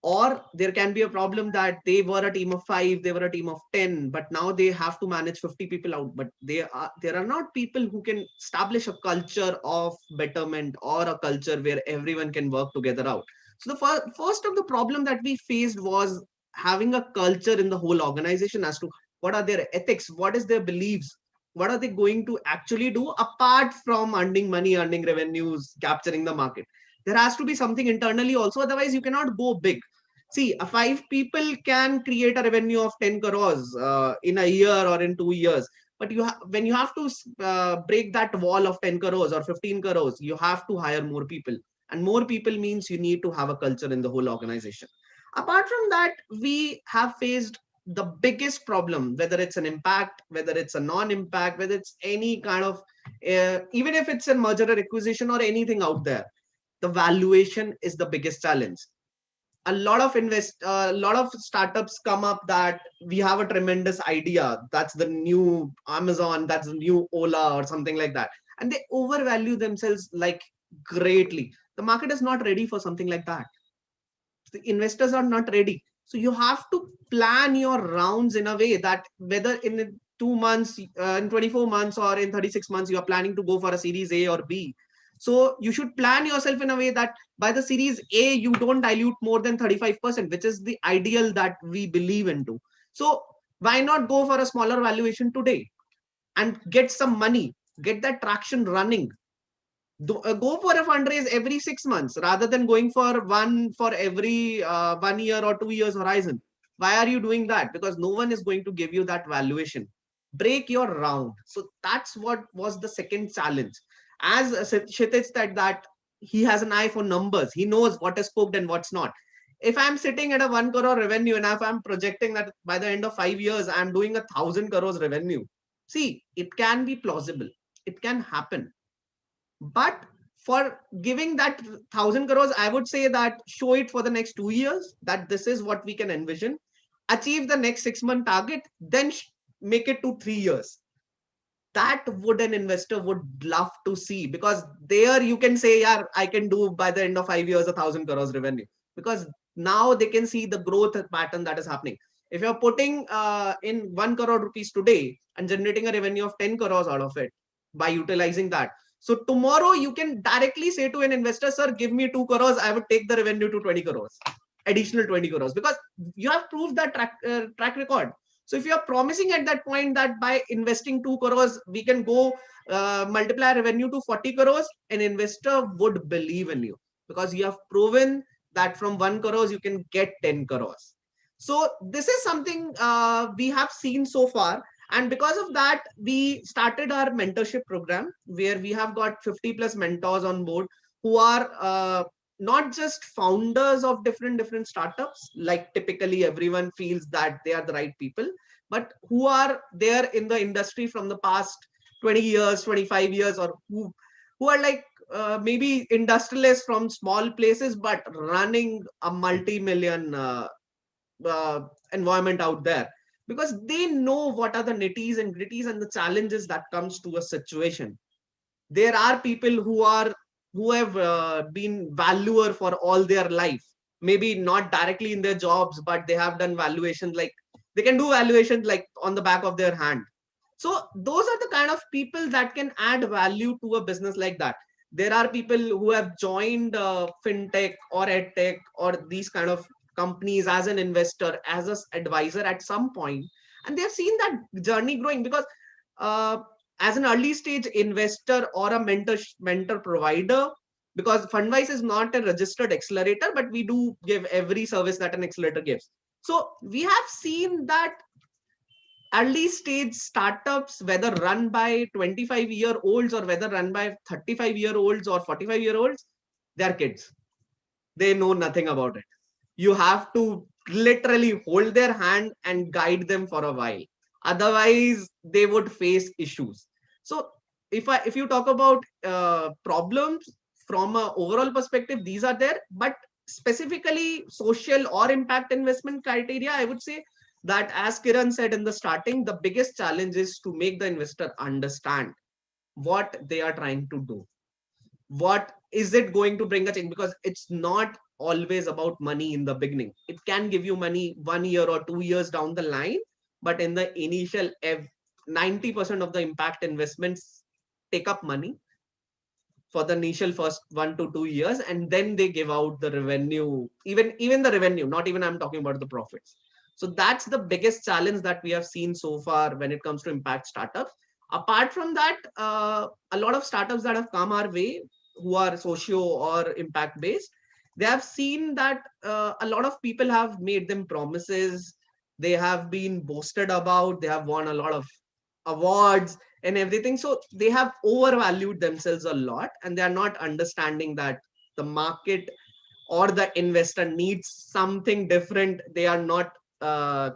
Or there can be a problem that they were a team of 5, they were a team of 10, but now they have to manage 50 people out, but there are not people who can establish a culture of betterment or a culture where everyone can work together out. So the first of the problem that we faced was having a culture in the whole organization as to what are their ethics, what is their beliefs, what are they going to actually do apart from earning money, earning revenues, capturing the market. There has to be something internally also, otherwise you cannot go big. See, 5 people can create a revenue of 10 crores in a year or in 2 years. But when you have to break that wall of 10 crores or 15 crores, you have to hire more people. And more people means you need to have a culture in the whole organization. Apart from that, we have faced the biggest problem, whether it's an impact, whether it's a non-impact, whether it's any kind of, even if it's a merger or acquisition or anything out there, the valuation is the biggest challenge. A lot of startups come up that we have a tremendous idea, that's the new Amazon, that's the new Ola or something like that, and they overvalue themselves like greatly. The market is not ready for something like that. The investors are not ready. So you have to plan your rounds in a way that whether in 2 months, in 24 months or in 36 months, you are planning to go for a series A or B. So you should plan yourself in a way that by the series A, you don't dilute more than 35%, which is the ideal that we believe into. So why not go for a smaller valuation today and get some money, get that traction running? Go for a fundraise every 6 months rather than going for one for every 1 year or 2 years horizon. Why are you doing that? Because no one is going to give you that valuation. Break your round. So that's what was the second challenge. As Kshitij said, that he has an eye for numbers. He knows what is cooked and what's not. If I'm sitting at a 1 crore revenue and if I'm projecting that by the end of 5 years, I'm doing 1,000 crores revenue, see, it can be plausible. It can happen. But for giving that 1,000 crores, I would say that show it for the next 2 years, that this is what we can envision. Achieve the next 6 month target, then make it to 3 years. That would an investor would love to see, because there you can say, yeah, I can do by the end of 5 years 1,000 crores revenue, because now they can see the growth pattern that is happening. If you're putting in 1 crore rupees today and generating a revenue of 10 crores out of it by utilizing that, so tomorrow you can directly say to an investor, sir, give me 2 crores, I would take the revenue to 20 crores, additional 20 crores, because you have proved that track record. So if you are promising at that point that by investing 2 crores, we can go multiply revenue to 40 crores, an investor would believe in you, because you have proven that from 1 crores, you can get 10 crores. So this is something we have seen so far. And because of that, we started our mentorship program, where we have got 50 plus mentors on board, who are not just founders of different startups, like typically everyone feels that they are the right people, but who are there in the industry from the past 20 years, 25 years, or who are like maybe industrialists from small places, but running a multi-million environment out there, because they know what are the nitties and gritties and the challenges that comes to a situation. There are people who have been valuer for all their life, maybe not directly in their jobs, but they have done valuation, like they can do valuation like on the back of their hand. So those are the kind of people that can add value to a business like that. There are people who have joined fintech or edtech or these kind of companies as an investor, as an advisor at some point, and they've seen that journey growing, because uh, as an early stage investor or a mentor provider, because Fundwise is not a registered accelerator, but we do give every service that an accelerator gives. So we have seen that early stage startups, whether run by 25-year-olds or whether run by 35-year-olds or 45-year-olds, they're kids. They know nothing about it. You have to literally hold their hand and guide them for a while. Otherwise, they would face issues. So if you talk about problems from an overall perspective, these are there. But specifically social or impact investment criteria, I would say that, as Kiran said in the starting, the biggest challenge is to make the investor understand what they are trying to do. What is it going to bring a change? Because it's not always about money in the beginning. It can give you money 1 year or 2 years down the line, but in the initial 90% of the impact investments take up money for the initial first 1 to 2 years, and then they give out the revenue, even the revenue, not even I'm talking about the profits. So that's the biggest challenge that we have seen so far when it comes to impact startups. Apart from that, a lot of startups that have come our way, who are socio or impact based, they have seen that a lot of people have made them promises, they have been boasted about, they have won a lot of awards and everything. So they have overvalued themselves a lot, and they are not understanding that the market or the investor needs something different. They are not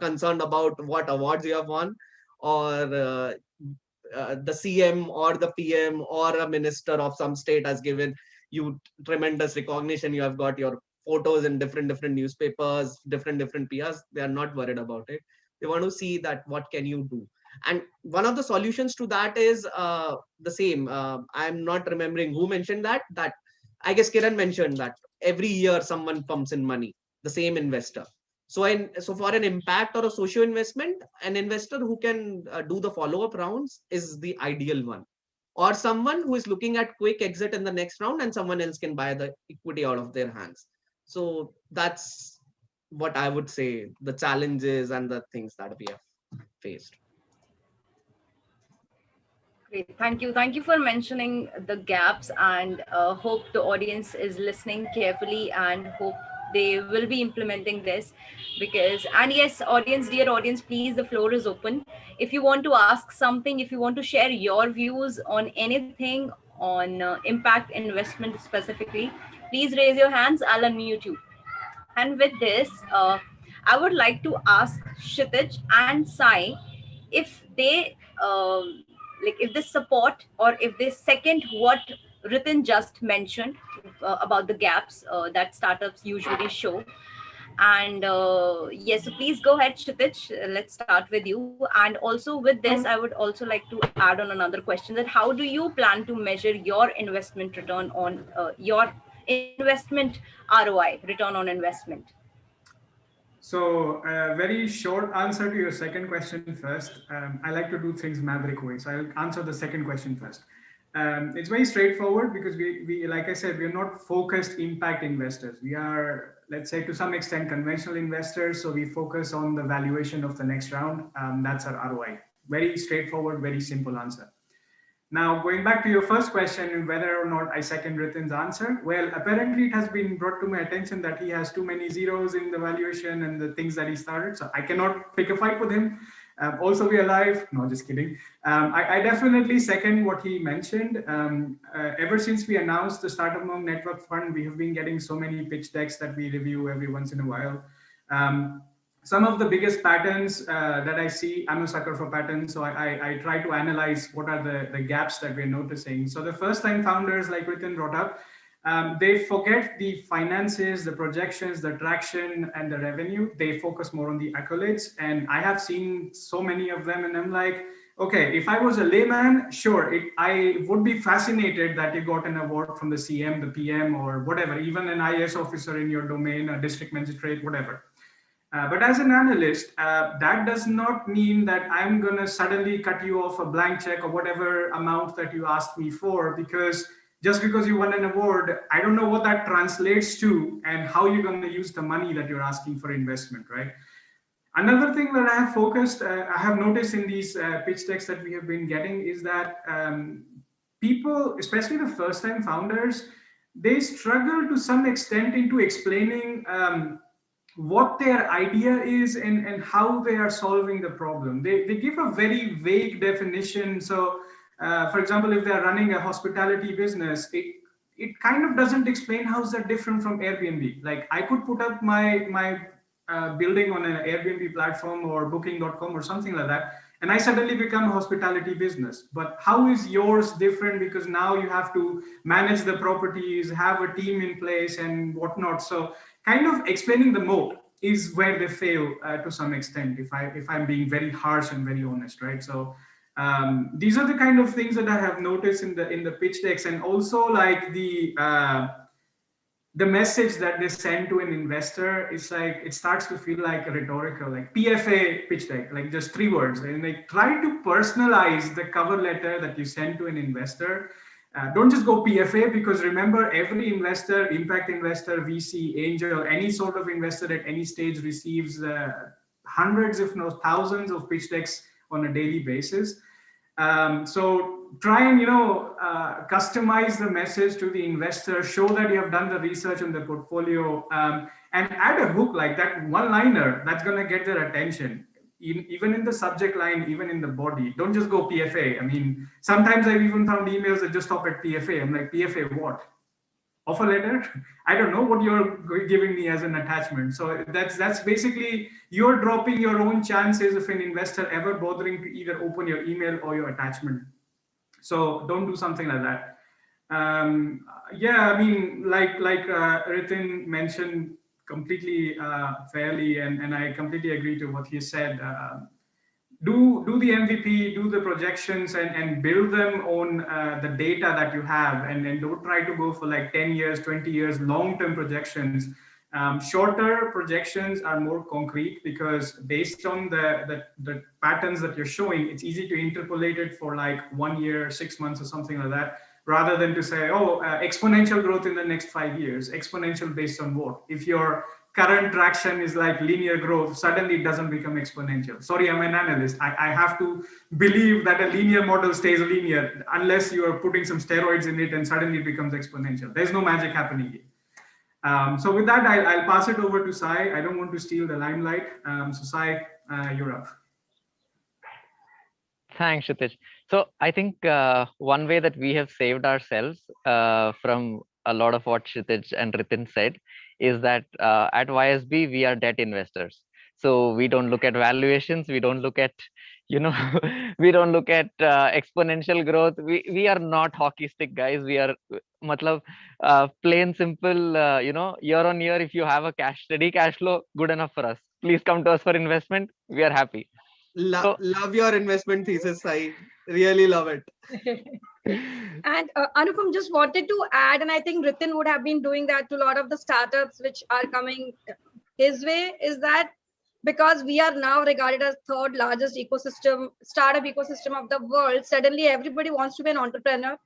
concerned about what awards you have won, or the CM or the PM or a minister of some state has given you tremendous recognition. You have got your photos in different newspapers, different PRs. They are not worried about it. They want to see that what can you do. And one of the solutions to that is the same. I'm not remembering who mentioned that. That I guess Kiran mentioned that every year someone pumps in money, the same investor. So for an impact or a socio investment, an investor who can do the follow up rounds is the ideal one, or someone who is looking at quick exit in the next round, and someone else can buy the equity out of their hands. So that's what I would say the challenges and the things that we have faced. Great. Thank you. Thank you for mentioning the gaps, and hope the audience is listening carefully and hope they will be implementing this. Because, and yes, audience, dear audience, please, the floor is open. If you want to ask something, if you want to share your views on anything on impact investment specifically, please raise your hands. I'll unmute you. And with this, I would like to ask Kshitij and Sai if they like if they support or if they second what Ritin just mentioned about the gaps that startups usually show. And yes, so please go ahead, Kshitij. Let's start with you. And also with this, I would also like to add on another question, that how do you plan to measure your investment return on your investment ROI, return on investment? So, very short answer to your second question first. I like to do things maverick way. So, I'll answer the second question first. It's very straightforward because like I said, we're not focused impact investors. We are, let's say, to some extent, conventional investors. So, we focus on the valuation of the next round. That's our ROI. Very straightforward, very simple answer. Now, going back to your first question, whether or not I second Ritin's answer, well, apparently it has been brought to my attention that he has too many zeros in the valuation and the things that he started. So I cannot pick a fight with him. Also, we are live. No, just kidding. I definitely second what he mentioned. Ever since we announced the Startup Monk Network Fund, we have been getting so many pitch decks that we review every once in a while. Some of the biggest patterns that I see, I'm a sucker for patterns, so I try to analyze what are the gaps that we're noticing. So the first time founders, like Ritin brought up, they forget the finances, the projections, the traction, and the revenue. They focus more on the accolades. And I have seen so many of them, and I'm like, okay, if I was a layman, sure, I would be fascinated that you got an award from the CM, the PM, or whatever, even an IAS officer in your domain, a district magistrate, whatever. But as an analyst, that does not mean that I'm going to suddenly cut you off a blank check or whatever amount that you asked me for, because just because you won an award, I don't know what that translates to and how you're going to use the money that you're asking for investment, right? Another thing that I have noticed in these pitch decks that we have been getting is that people, especially the first time founders, they struggle to some extent into explaining what their idea is and how they are solving the problem. They give a very vague definition. So, for example, if they're running a hospitality business, it kind of doesn't explain how is that different from Airbnb. Like I could put up my building on an Airbnb platform or booking.com or something like that, and I suddenly become a hospitality business. But how is yours different? Because now you have to manage the properties, have a team in place and whatnot. So kind of explaining the moat is where they fail to some extent, if I'm being very harsh and very honest, right? So these are the kind of things that I have noticed in the pitch decks. And also like the message that they send to an investor is like, it starts to feel like a rhetorical, like PFA pitch deck, like just 3 words. And they try to personalize the cover letter that you send to an investor. Don't just go PFA, because remember, every investor, impact investor, VC, angel, any sort of investor at any stage receives hundreds, if not thousands, of pitch decks on a daily basis. So try and customize the message to the investor, show that you have done the research on the portfolio, and add a hook like that one-liner that's going to get their attention. Even in the subject line, even in the body. Don't just go PFA. I mean, sometimes I've even found emails that just stop at PFA. I'm like, PFA what? Offer letter? I don't know what you're giving me as an attachment. So that's basically, you're dropping your own chances of an investor ever bothering to either open your email or your attachment. So don't do something like that. Yeah, I mean, like Ritin mentioned completely fairly, and I completely agree to what he said. Do the MVP, do the projections, and build them on the data that you have, and don't try to go for like 10 years, 20 years, long-term projections. Shorter projections are more concrete, because based on the patterns that you're showing, it's easy to interpolate it for like 1 year, 6 months or something like that, rather than to say, oh, exponential growth in the next 5 years. Exponential based on what? If your current traction is like linear growth, suddenly it doesn't become exponential. Sorry, I'm an analyst. I have to believe that a linear model stays linear unless you are putting some steroids in it and suddenly it becomes exponential. There's no magic happening here. So with that, I'll pass it over to Sai. I don't want to steal the limelight. So Sai, you're up. Thanks, Kshitij. So I think one way that we have saved ourselves from a lot of what Kshitij and Ritin said is that at YSB, we are debt investors. So we don't look at valuations, we don't look at, you know, we don't look at exponential growth. We are not hockey stick guys. We are matlab, plain simple, you know, year on year, if you have a steady cash flow, good enough for us. Please come to us for investment, we are happy. So Love your investment thesis. I really love it. And Anupam just wanted to add, and I think Ritin would have been doing that to a lot of the startups which are coming his way, is that because we are now regarded as third largest startup ecosystem of the world, suddenly everybody wants to be an entrepreneur,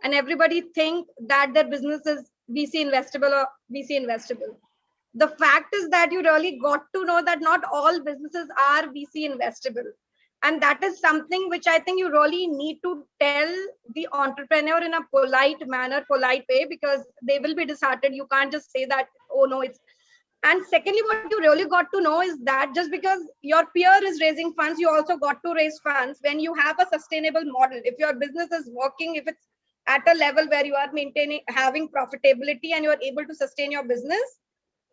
and everybody think that their business is VC investable or VC investable. The fact is that you really got to know that not all businesses are VC investable. And that is something which I think you really need to tell the entrepreneur in a polite manner, polite way, because they will be disheartened. You can't just say that, oh no, it's. And secondly, what you really got to know is that just because your peer is raising funds, you also got to raise funds when you have a sustainable model. If your business is working, if it's at a level where you are maintaining, having profitability and you are able to sustain your business,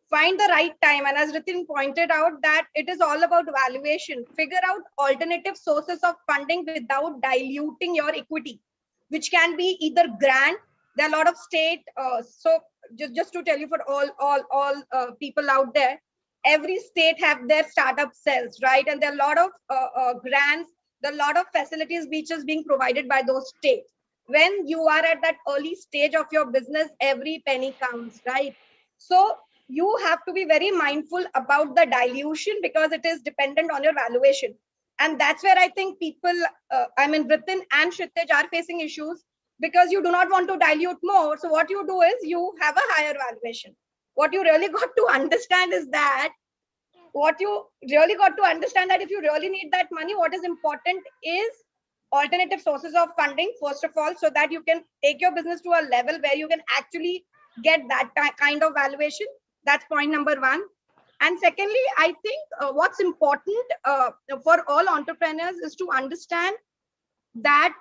find the right time. And as Ritin pointed out, that it is all about valuation. Figure out alternative sources of funding without diluting your equity, which can be either grant. There are a lot of state. So just to tell you, for all people out there, every state have their startup cells, right? And there are a lot of grants, there are a lot of facilities which is being provided by those states. When you are at that early stage of your business, every penny counts, right? So you have to be very mindful about the dilution because it is dependent on your valuation. And that's where I think people, Ritin and Kshitij are facing issues because you do not want to dilute more. So what you do is you have a higher valuation. What you really got to understand is that if you really need that money, what is important is alternative sources of funding, first of all, so that you can take your business to a level where you can actually get that kind of valuation. That's point number one. And secondly, I think what's important for all entrepreneurs is to understand that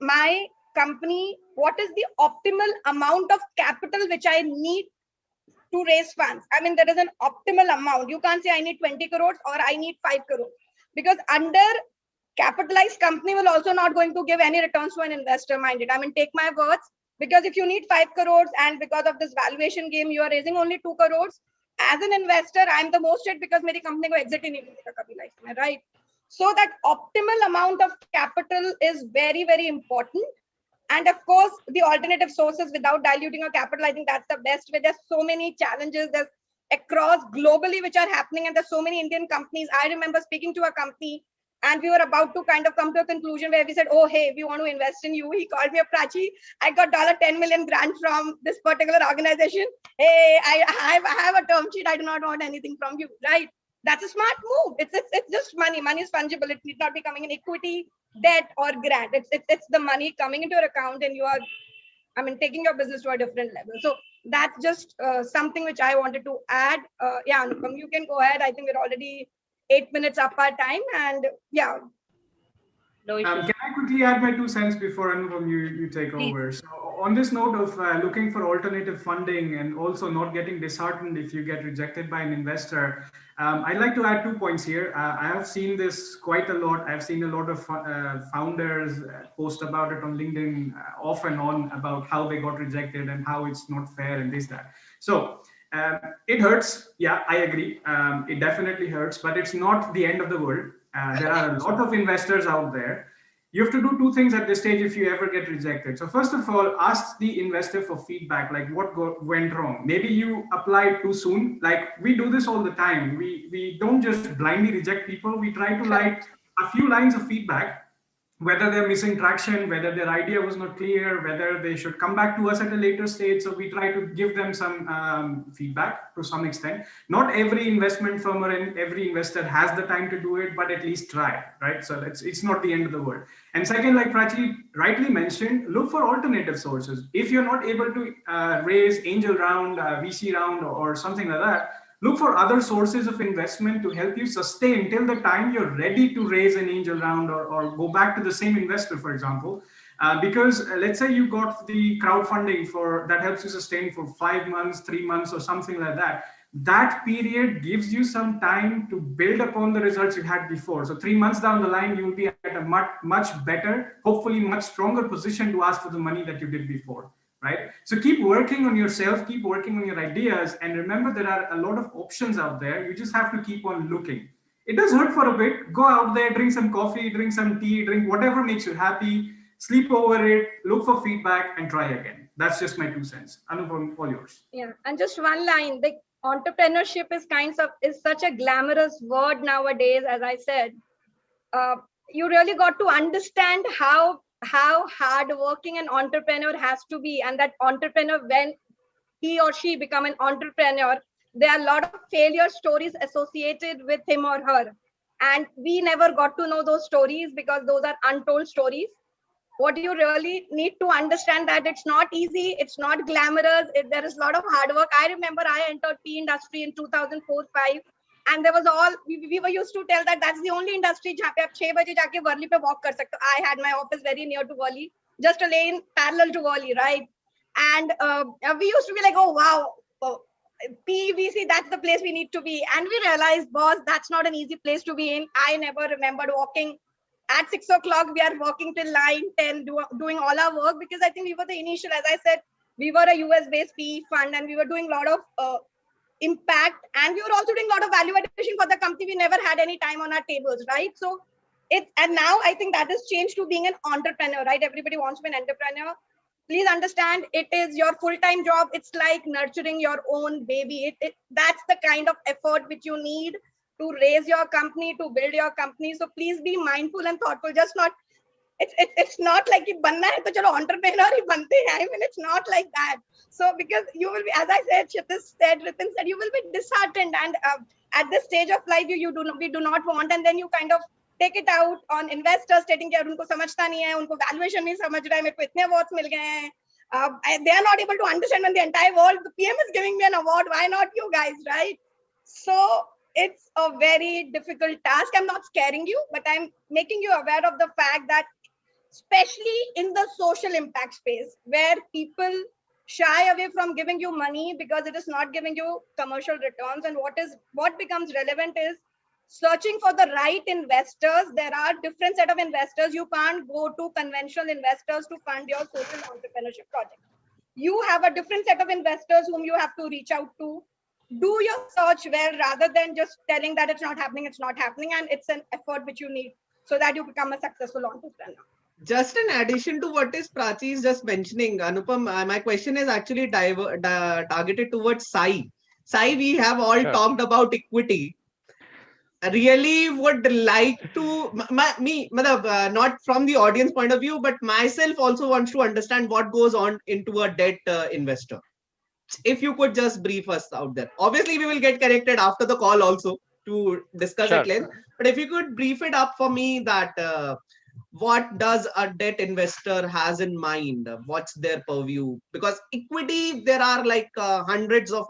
my company, what is the optimal amount of capital which I need to raise funds. I mean, there is an optimal amount. You can't say I need 20 crores or I need 5 crores, because under capitalized company will also not going to give any returns to an investor minded. I mean, take my words, because if you need 5 crores and because of this valuation game, you are raising only 2 crores. As an investor, I'm the most hit because my company go exit in life, right? So that optimal amount of capital is very, very important. And of course, the alternative sources without diluting your capital, I think that's the best way. There's so many challenges there's across globally which are happening, and there's so many Indian companies. I remember speaking to a company and we were about to kind of come to a conclusion where we said, oh, hey, we want to invest in you. He called me up, Prachi, I got $10 million grant from this particular organization. Hey, I have a term sheet. I do not want anything from you, right? That's a smart move. It's just money. Money is fungible. It need not be coming in equity, debt, or grant. It's the money coming into your account, and you are, taking your business to a different level. So that's just something which I wanted to add. Yeah, Anupam, you can go ahead. I think we're already 8 minutes up our time, and yeah. No issues. Can I quickly add my 2 cents before Anupam you take Please. over? So on this note of looking for alternative funding and also not getting disheartened if you get rejected by an investor, I'd like to add 2 points here. I have seen this quite a lot. I've seen a lot of founders post about it on LinkedIn off and on about how they got rejected and how it's not fair and this, that. So it hurts. Yeah, I agree. It definitely hurts, but it's not the end of the world. There are a lot of investors out there. You have to do 2 things at this stage if you ever get rejected. So first of all, ask the investor for feedback, like what went wrong. Maybe you applied too soon. Like we do this all the time. We don't just blindly reject people. We try to like a few lines of feedback, whether they're missing traction, whether their idea was not clear, whether they should come back to us at a later stage. So we try to give them some feedback to some extent. Not every investment firm or every investor has the time to do it, but at least try, right? So it's not the end of the world. And second, like Prachi rightly mentioned, look for alternative sources. If you're not able to raise angel round, VC round, or something like that, look for other sources of investment to help you sustain till the time you're ready to raise an angel round or go back to the same investor, for example. Because let's say you got the crowdfunding that helps you sustain for 5 months, 3 months, or something like that. that period gives you some time to build upon the results you had before. So 3 months down the line, you will be at a much better, hopefully much stronger position to ask for the money that you did before, right? So keep working on yourself, keep working on your ideas, and remember there are a lot of options out there. You just have to keep on looking. It does hurt for a bit. Go out there, drink some coffee, drink some tea, drink whatever makes you happy, sleep over it, look for feedback, and try again. That's just my 2 cents. Anupam, all yours. Yeah, and just one line, the entrepreneurship is such a glamorous word nowadays. As I said, uh, you really got to understand how hardworking an entrepreneur has to be, and that entrepreneur, when he or she become an entrepreneur, there are a lot of failure stories associated with him or her, and we never got to know those stories because those are untold stories. What you really need to understand that it's not easy, it's not glamorous, there is a lot of hard work. I remember I entered tea industry in 2004-5, and there was all we were used to tell that that's the only industry जहाँ पे आप 6 बजे जाके वर्ली पे walk कर सकते हो. I had my office very near to Worli, just a lane parallel to Worli, right? And we used to be like, oh wow, PVC, that's the place we need to be. And we realized, boss, that's not an easy place to be in. I never remembered walking at 6 o'clock. We are working till 9, 10, doing all our work, because I think we were the initial, as I said, we were a US based PE fund, and we were doing a lot of impact, and we were also doing a lot of value addition for the company. We never had any time on our tables, right? So and now I think that has changed to being an entrepreneur, right? Everybody wants to be an entrepreneur. Please understand, it is your full-time job. It's like nurturing your own baby. That's the kind of effort which you need to raise your company, to build your company. So please be mindful and thoughtful. Just not, it's not like कि बनना है तो चलो entrepreneur ही बनते हैं. I mean, it's not like that. So because you will be, as I said, Ritin said, you will be disheartened, and at this stage of life, we do not want, and then you kind of take it out on investors, stating कि उनको समझता नहीं है, उनको valuation नहीं समझ रहा है, मेरे को इतने awards मिल गए हैं. They are not able to understand when the entire world, the PM is giving me an award. Why not you guys, right? So it's a very difficult task. I'm not scaring you, but I'm making you aware of the fact that, especially in the social impact space, where people shy away from giving you money because it is not giving you commercial returns, and what becomes relevant is searching for the right investors. There are different set of investors. You can't go to conventional investors to fund your social entrepreneurship project. You have a different set of investors whom you have to reach out to. Do your search well, rather than just telling that it's not happening, and it's an effort which you need so that you become a successful entrepreneur. Just in addition to what is Prachi is just mentioning, Anupam, my question is actually targeted towards Sai. Sai, we have all talked about equity. I really would like to, not from the audience point of view, but myself also wants to understand what goes on into a debt investor. If you could just brief us out there. Obviously, we will get connected after the call also to discuss at length. But if you could brief it up for me, that what does a debt investor has in mind? What's their purview? Because equity, there are like hundreds of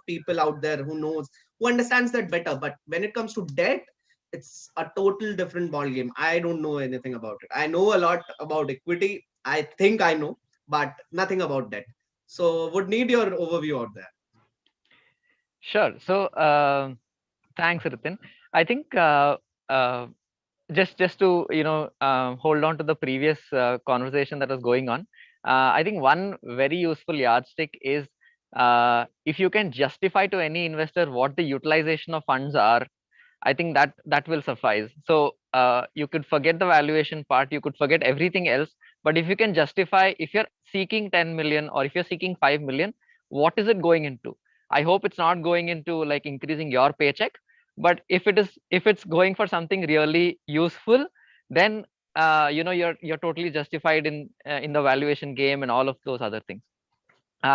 people out there who understands that better. But when it comes to debt, it's a total different ballgame. I don't know anything about it. I know a lot about equity. I think I know, but nothing about debt. So would need your overview out there. Sure. So thanks, Ritin. I think just to hold on to the previous conversation that was going on, I think one very useful yardstick is if you can justify to any investor what the utilization of funds are, I think that will suffice. So you could forget the valuation part, you could forget everything else, but if you can justify, if you're seeking 10 million or if you're seeking 5 million, what is it going into? I hope it's not going into like increasing your paycheck, but if it's going for something really useful, then you're totally justified in the valuation game and all of those other things.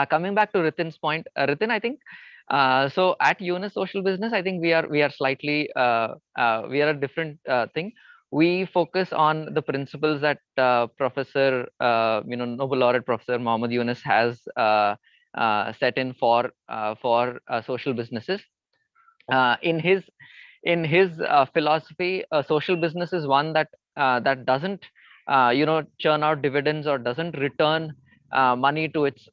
Coming back to Ritin's point, Ritin, I think so at Unis Social Business, I think we are slightly we are a different thing. We focus on the principles that Professor Nobel laureate Professor Mohammed Yunus has set in for social businesses. In his philosophy, social business is one that doesn't churn out dividends or doesn't return money to its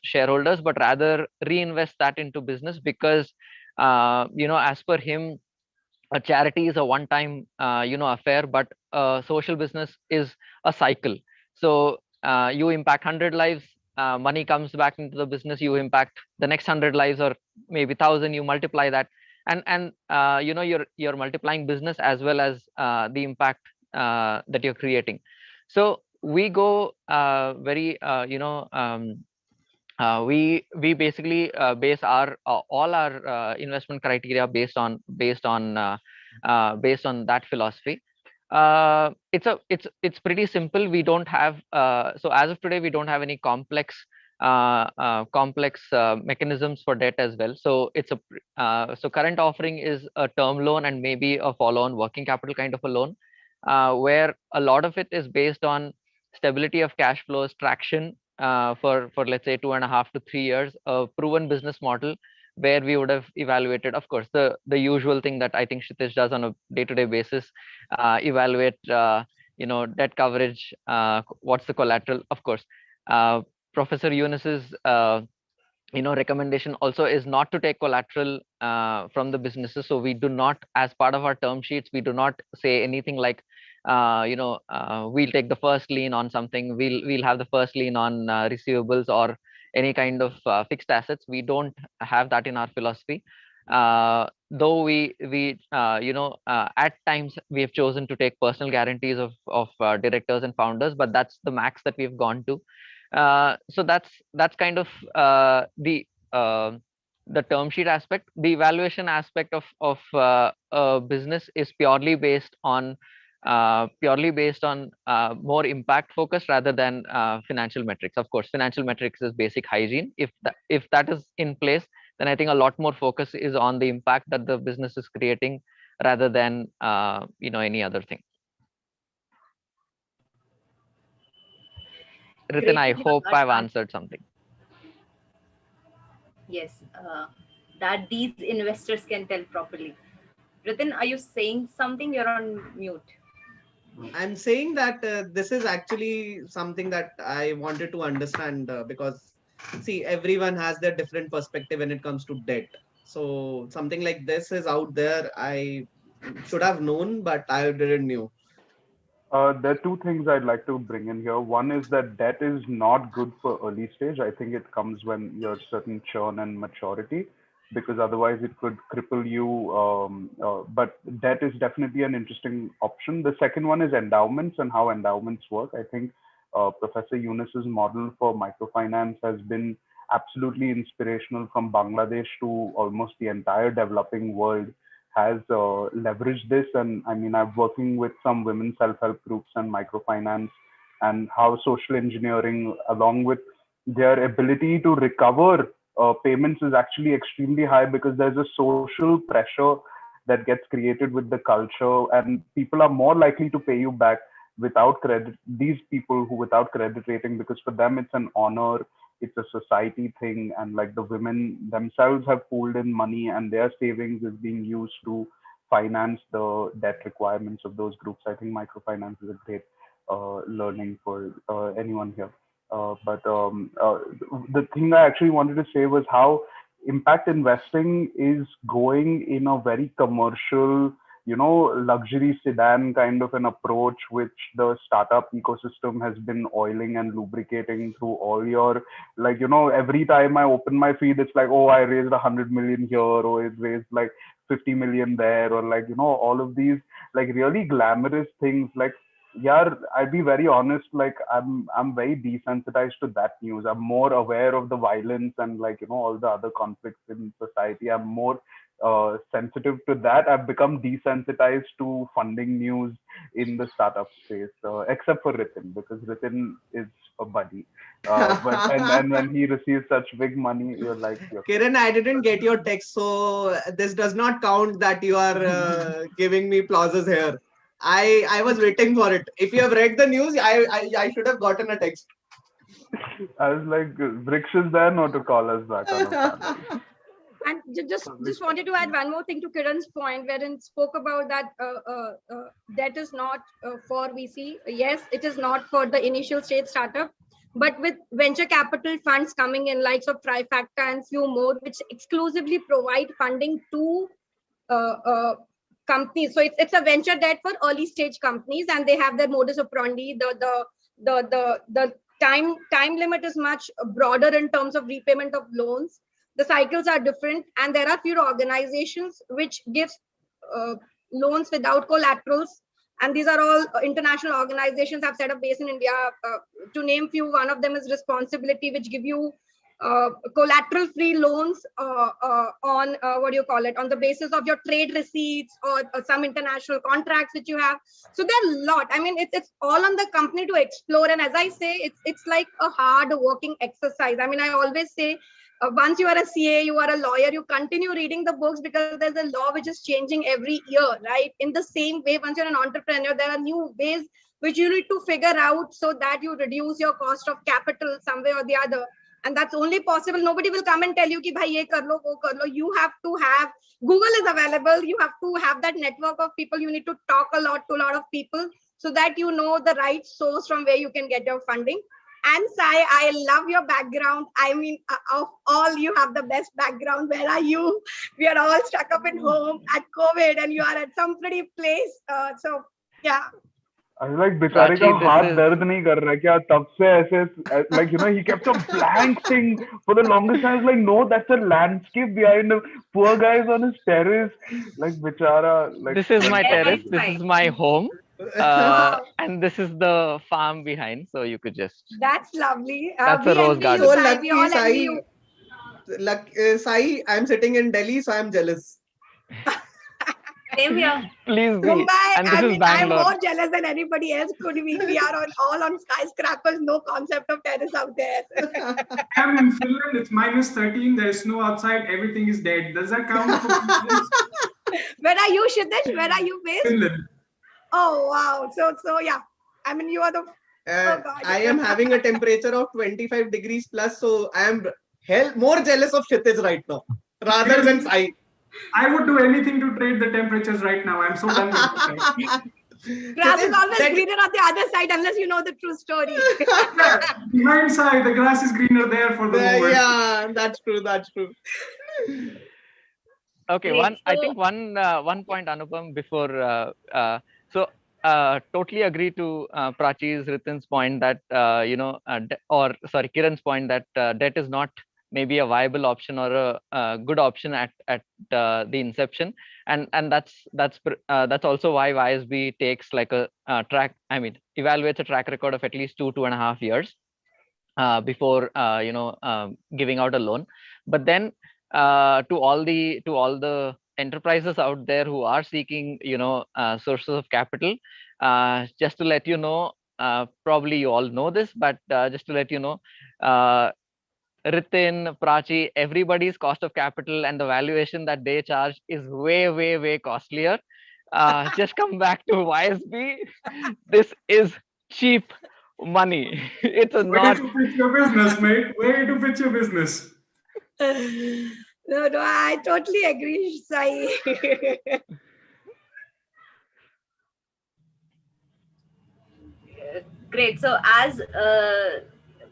shareholders, but rather reinvest that into business, because as per him, a charity is a one time affair, but social business is a cycle. So you impact 100 lives, money comes back into the business, you impact the next 100 lives, or maybe 1,000, you multiply that, and you're multiplying business as well as the impact that you're creating. So we go very we basically base our all our investment criteria based on that philosophy. It's pretty simple. We don't have so as of today we don't have any complex mechanisms for debt as well. So so current offering is a term loan and maybe a follow-on working capital kind of a loan, where a lot of it is based on stability of cash flows, traction for let's say 2.5 to 3 years, a proven business model where we would have evaluated, of course, the usual thing that I think Kshitij does on a day-to-day basis, evaluate debt coverage, what's the collateral, of course. Professor Yunus's recommendation also is not to take collateral from the businesses. So we do not, as part of our term sheets, we do not say anything like we'll take the first lien on something, we'll have the first lien on receivables or any kind of fixed assets. We don't have that in our philosophy, though we at times we have chosen to take personal guarantees of directors and founders, but that's the max that we've gone to. So that's kind of the term sheet aspect. The evaluation aspect of a business is purely based on more impact focused rather than financial metrics. Of course, financial metrics is basic hygiene. If that is in place, then I think a lot more focus is on the impact that the business is creating rather than any other thing. Ritin, I hope I've answered something. Yes, that these investors can tell properly. Ritin, are you saying something? You're on mute. I'm saying that this is actually something that I wanted to understand, because see, everyone has their different perspective when it comes to debt. So something like this is out there. I should have known, but I didn't know. There are two things I'd like to bring in here. One is that debt is not good for early stage. I think it comes when you're certain churn and maturity, because otherwise it could cripple you. But debt is definitely an interesting option. The second one is endowments and how endowments work. I think Professor Yunus's model for microfinance has been absolutely inspirational, from Bangladesh to almost the entire developing world has leveraged this. And I mean, I'm working with some women self-help groups and microfinance, and how social engineering, along with their ability to recover payments, is actually extremely high, because there's a social pressure that gets created with the culture, and people are more likely to pay you back without credit. These people who without credit rating, because for them it's an honor, it's a society thing, and like the women themselves have pooled in money and their savings is being used to finance the debt requirements of those groups. I think microfinance is a great learning for anyone here. The thing I actually wanted to say was how impact investing is going in a very commercial, luxury sedan kind of an approach, which the startup ecosystem has been oiling and lubricating through all your, every time I open my feed, it's like, oh, I raised 100 million here, or it raised like 50 million there, or all of these really glamorous things. Yeah, I'd be very honest, I'm very desensitized to that news. I'm more aware of the violence and all the other conflicts in society. I'm more sensitive to that. I've become desensitized to funding news in the startup space, except for Ritin, because Ritin is a buddy. And when he receives such big money, you're like, Kiran, I didn't get your text, so this does not count that you are giving me applauses here. I was waiting for it. If you have read the news, I should have gotten a text. I was like, Vruksh is there not to call us back on a panel. And just wanted to add one more thing to Kiran's point, wherein spoke about that debt is not for VC. Yes, it is not for the initial stage startup, But with venture capital funds coming in, likes of Trifactor and few more, which exclusively provide funding to companies. So it's a venture debt for early stage companies, and they have their modus operandi. The time limit is much broader in terms of repayment of loans. The cycles are different, and there are few organizations which gives uh, loans without collaterals, and these are all international organizations have set up base in India. To name few, one of them is Responsibility, which give you collateral free loans on what do you call it, on the basis of your trade receipts or some international contracts which you have. So there are a lot. I mean, it's all on the company to explore, and as I say, it's like a hard working exercise. I mean, I always say, once you are a CA, you are a lawyer, you continue reading the books because there's a law which is changing every year, right? In the same way, once you're an entrepreneur, there are new ways which you need to figure out so that you reduce your cost of capital some way or the other. And that's only possible. Nobody will come and tell you ki bhai ye kar lo, wo kar lo. You have to have, Google is available. You have to have that network of people. You need to talk a lot to a lot of people so that you know the right source from where you can get your funding. And Sai, I love your background. I mean, of all, you have the best background. Where are you? We are all stuck up in home at COVID, and you are at some pretty place. So, yeah. I was like, बेचारे का हाथ दर्द नहीं कर रहा क्या तब से ऐसे, like, you know, he kept on blanking for the longest time. I was like, no, that's a landscape behind him. Poor guy is on his terrace, like बेचारा. Like, this is my terrace. This is my home. And this is the farm behind, so you could just. That's lovely. That's a rose garden. So Sai, lucky, we all Sai. envy you. Sai, I'm sitting in Delhi, so I'm jealous. Same here. Please be. Mumbai, And this I is mean, Bangalore. I'm more jealous than anybody else could be. We are all on skyscrapers, no concept of terrace out there. I'm in Finland, it's minus 13, there's snow outside, everything is dead. Does that count for Where are you, Shitesh? Where are you based? Finland? Oh, wow. So yeah. I mean, you are the... oh God. I am having a temperature of 25 degrees plus, so I am more jealous of Kshitij right now, rather than Sai. I would do anything to trade the temperatures right now. I'm so done with it. Grass is always greener on the other side, unless you know the true story. Behind side, the grass is greener there for the moment. Yeah, that's true. That's true. Okay, Great. I think one point, Anupam, before totally agree to Prachi's, Ritin's point that Kiran's point that debt is not maybe a viable option or a good option at the inception, and that's also why YSB takes like a evaluates a track record of at least 2.5 years before giving out a loan. But then to all the enterprises out there who are seeking sources of capital, just to let you know, probably you all know this, but just to let you know, Ritin, Prachi, everybody's cost of capital and the valuation that they charge is way costlier. Just come back to YSB. This is cheap money. It's a Way not. to pitch your business, mate. Way to pitch your business. No, I totally agree, Sai. Great. So as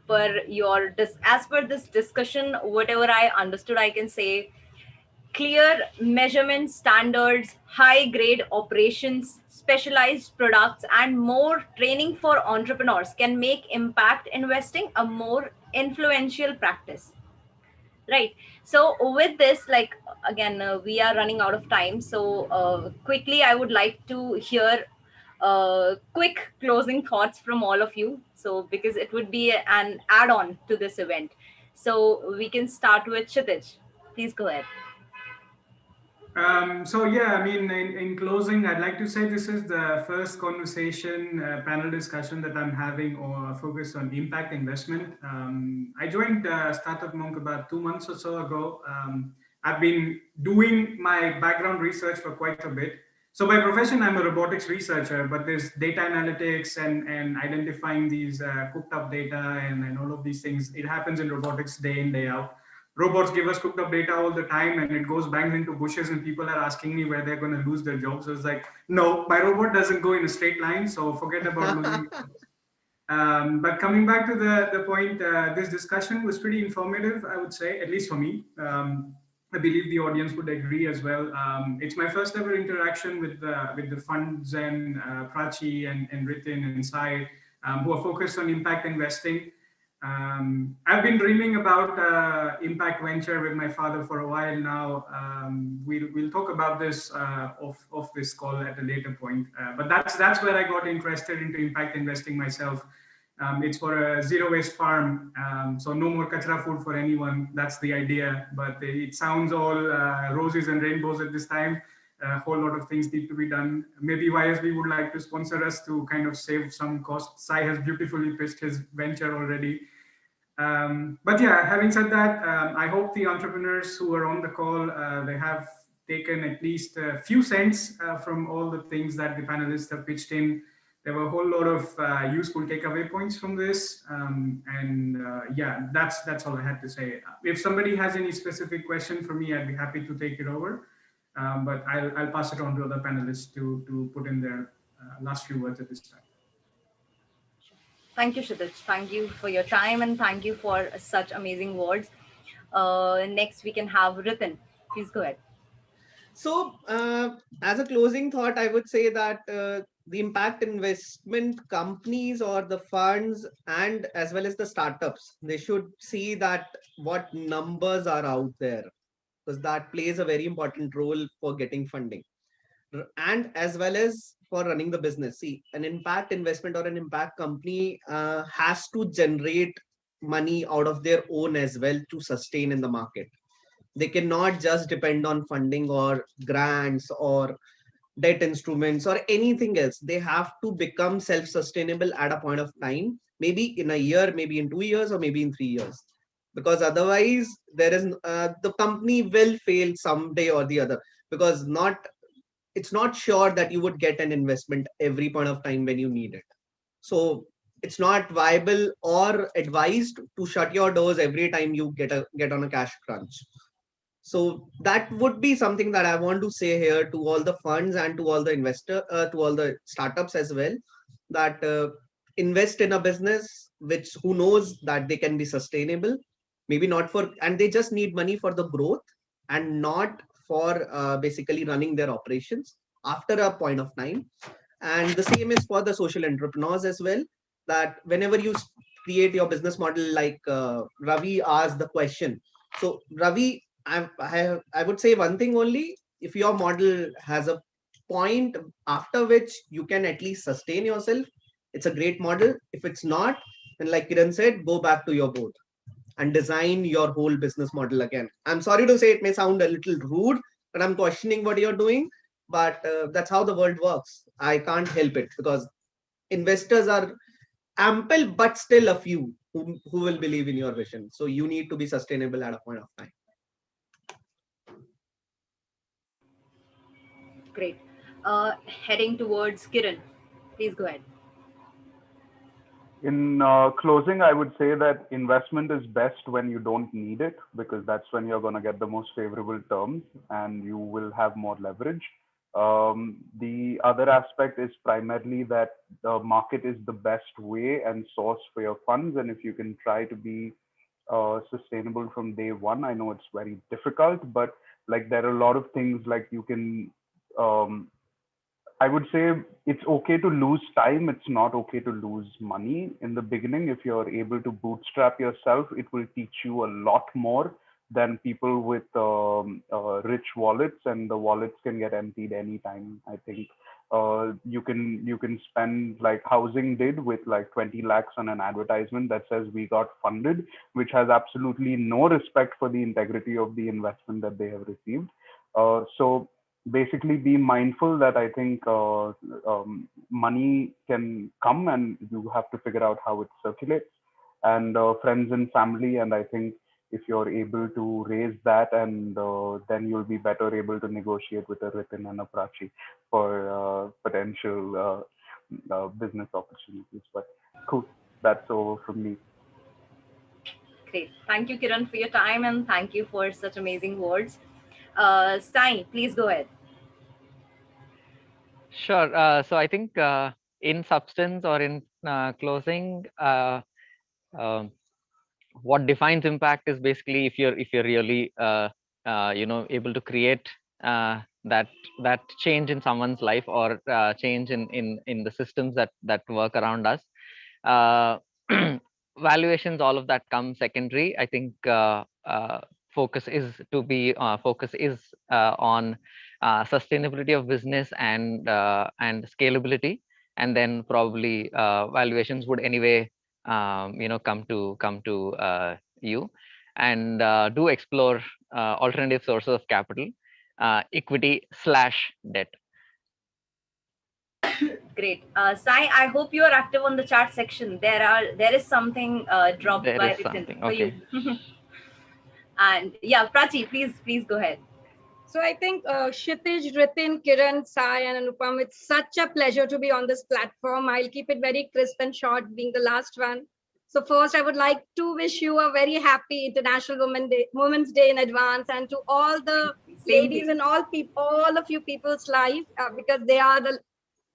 per this discussion, whatever I understood, I can say clear measurement standards, high grade operations, specialized products, and more training for entrepreneurs can make impact investing a more influential practice. Right. So with this, like, again, we are running out of time. So quickly, I would like to hear quick closing thoughts from all of you. So because it would be an add-on to this event. So we can start with Kshitij. Please go ahead. So yeah, I mean, in closing, I'd like to say this is the first conversation, panel discussion that I'm having or focused on impact investment. I joined Startup Monk about 2 months or so ago. I've been doing my background research for quite a bit. So by profession, I'm a robotics researcher, but there's data analytics and identifying these cooked up data and all of these things. It happens in robotics day in, day out. Robots give us cooked up data all the time and it goes bangs into bushes and people are asking me where they're going to lose their jobs. So it's like, no, my robot doesn't go in a straight line. So forget about losing jobs. But coming back to the point, this discussion was pretty informative, I would say, at least for me. I believe the audience would agree as well. It's my first ever interaction with the funds and Prachi and Ritin and Sai, who are focused on impact investing. I've been dreaming about impact venture with my father for a while now. We'll talk about this off this call at a later point. But that's where I got interested into impact investing myself. It's for a zero waste farm, so no more kachra food for anyone. That's the idea. But it sounds all roses and rainbows at this time. A whole lot of things need to be done. Maybe YSB would like to sponsor us to kind of save some costs. Sai has beautifully pitched his venture already. But yeah, having said that, I hope the entrepreneurs who are on the call, they have taken at least a few cents from all the things that the panelists have pitched in. There were a whole lot of useful takeaway points from this. Yeah, that's all I had to say. If somebody has any specific question for me, I'd be happy to take it over. But I'll pass it on to other panelists to put in their last few words at this time. Thank you, Kshitij. Thank you for your time and thank you for such amazing words. Next, we can have Ritin. Please go ahead. So, as a closing thought, I would say that the impact investment companies or the funds and as well as the startups, they should see that what numbers are out there, because that plays a very important role for getting funding and as well as for running the business. See, an impact investment or an impact company has to generate money out of their own as well to sustain in the market. They cannot just depend on funding or grants or debt instruments or anything else. They have to become self-sustainable at a point of time, maybe in a year, maybe in 2 years, or maybe in 3 years. Because otherwise, there is the company will fail someday or the other. Because it's not sure that you would get an investment every point of time when you need it. So it's not viable or advised to shut your doors every time you get on a cash crunch. So that would be something that I want to say here to all the funds and to all the to all the startups as well, that invest in a business which who knows that they can be sustainable, maybe not for, and they just need money for the growth and not for basically running their operations after a point of time. And the same is for the social entrepreneurs as well, that whenever you create your business model, like Ravi asked the question. So Ravi, I would say one thing only: if your model has a point after which you can at least sustain yourself, it's a great model. If it's not, then like Kiran said, go back to your board and design your whole business model again. I'm sorry to say it may sound a little rude, but I'm questioning what you're doing. But that's how the world works. I can't help it because investors are ample, but still a few who will believe in your vision. So you need to be sustainable at a point of time. Great. Heading towards Kiran. Please go ahead. In closing, I would say that investment is best when you don't need it, because that's when you're going to get the most favorable terms and you will have more leverage. The other aspect is primarily that the market is the best way and source for your funds. And if you can try to be sustainable from day one, I know it's very difficult, but like there are a lot of things like you can I would say it's okay to lose time. It's not okay to lose money in the beginning. If you're able to bootstrap yourself, it will teach you a lot more than people with rich wallets, and the wallets can get emptied anytime. I think you can spend like housing did with like 20 lakhs on an advertisement that says we got funded, which has absolutely no respect for the integrity of the investment that they have received. So basically be mindful that I think money can come and you have to figure out how it circulates, and friends and family. And I think if you're able to raise that, and then you'll be better able to negotiate with a Ritin and a Prachi for potential business opportunities. But cool, that's all from me. Great. Thank you, Kiran, for your time and thank you for such amazing words. Sai, please go ahead. Sure. So I think in substance or in closing, um, what defines impact is basically if you're really able to create that change in someone's life, or change in the systems that work around us. uh, Valuations, all of that comes secondary. I think focus is on sustainability of business and scalability, and then probably valuations would anyway come to you. And do explore alternative sources of capital, equity slash debt. Great. Sai, I hope you are active on the chat section. There is something dropped There by is written something. for you. Okay. And yeah, Prachi, please go ahead. So I think Kshitij, Ritin, Kiran, Sai, and Anupam, it's such a pleasure to be on this platform. I'll keep it very crisp and short, being the last one. So first, I would like to wish you a very happy International Women's Day in advance, and to all the ladies in all of you people's life, because they are the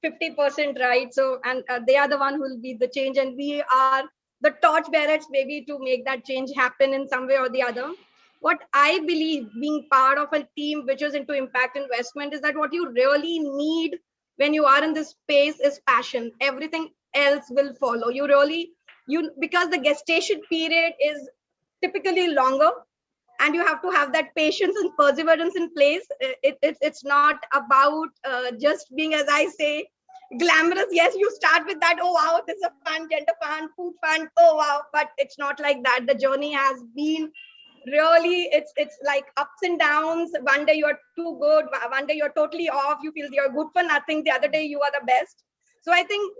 50%, right? So, and they are the one who will be the change, and we are the torch bearers, maybe, to make that change happen in some way or the other. What I believe, being part of a team which is into impact investment, is that what you really need when you are in this space is passion. Everything else will follow. Because the gestation period is typically longer, and you have to have that patience and perseverance in place. It's not about just being, as I say, glamorous. Yes, you start with that, oh wow, this is a fun, gender fun, food fun, oh wow, but it's not like that. The journey has been really, it's like ups and downs. One day you're too good, one day you're totally off, you feel you're good for nothing, the other day you are the best. So I think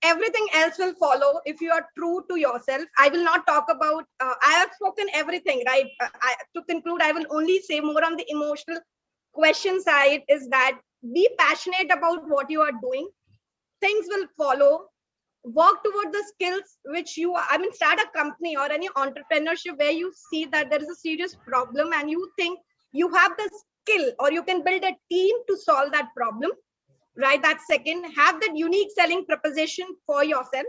everything else will follow if you are true to yourself. I will not talk about I have spoken everything, right? To conclude, I will only say more on the emotional question side, is that be passionate about what you are doing. Things will follow. Work toward the skills which you are. I mean, start a company or any entrepreneurship where you see that there is a serious problem and you think you have the skill, or you can build a team to solve that problem, right? That's second. Have that unique selling proposition for yourself,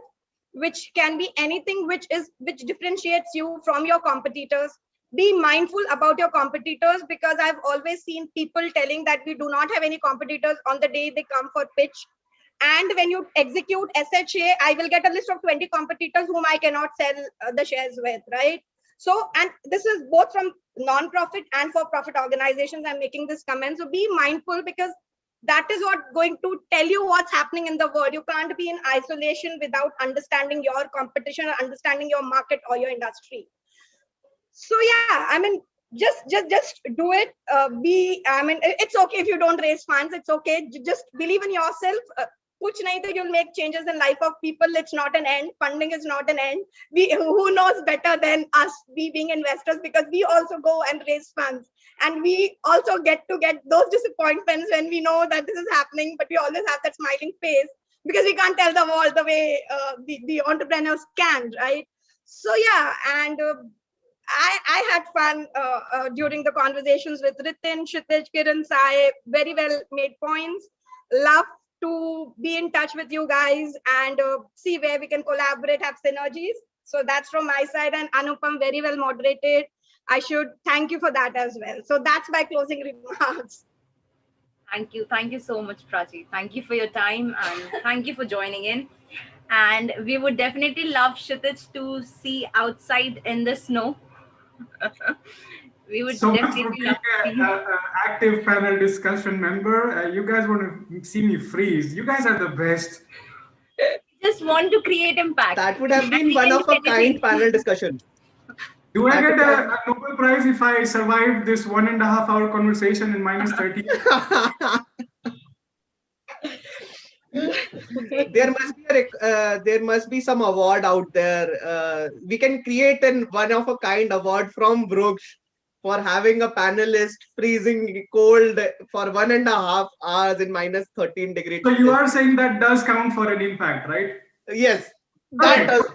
which can be anything which differentiates you from your competitors. Be mindful about your competitors, because I've always seen people telling that we do not have any competitors on the day they come for pitch. And when you execute SHA, I will get a list of 20 competitors whom I cannot sell the shares with, right? So, and this is both from non-profit and for-profit organizations. I'm making this comment. So be mindful, because that is what going to tell you what's happening in the world. You can't be in isolation without understanding your competition or understanding your market or your industry. So yeah, I mean, just do it. I mean, it's okay if you don't raise funds. It's okay. Just believe in yourself. Kuch nahi to you'll make changes in life of people. It's not an end. Funding is not an end. Who knows better than us, we being investors, because we also go and raise funds, and we also get those disappointments when we know that this is happening, but we always have that smiling face, because we can't tell the world the way the entrepreneurs can, right? So yeah, and I had fun during the conversations with Ritin, Kshitij, Kiran, Sai. Very well made points. Love to be in touch with you guys and see where we can collaborate, have synergies. So that's from my side. And Anupam, very well moderated. I should thank you for that as well. So that's my closing remarks. Thank you so much, Prachi. Thank you for your time, and thank you for joining in. And we would definitely love Kshitij to see outside in the snow. We would So much for definitely being love to see. an active panel discussion member. You guys want to see me freeze. You guys are the best. Just want to create impact. That would have And been we one can of do a kind anything. panel discussion. Do I That get would have- a Nobel Prize if I survive this 1.5 hour conversation in minus 30? There must be some award out there. We can create an one of a kind award from Vruksh for having a panelist freezing cold for 1.5 hours in minus 13 degrees. So you are saying that does count for an impact, right? Yes, that Okay. does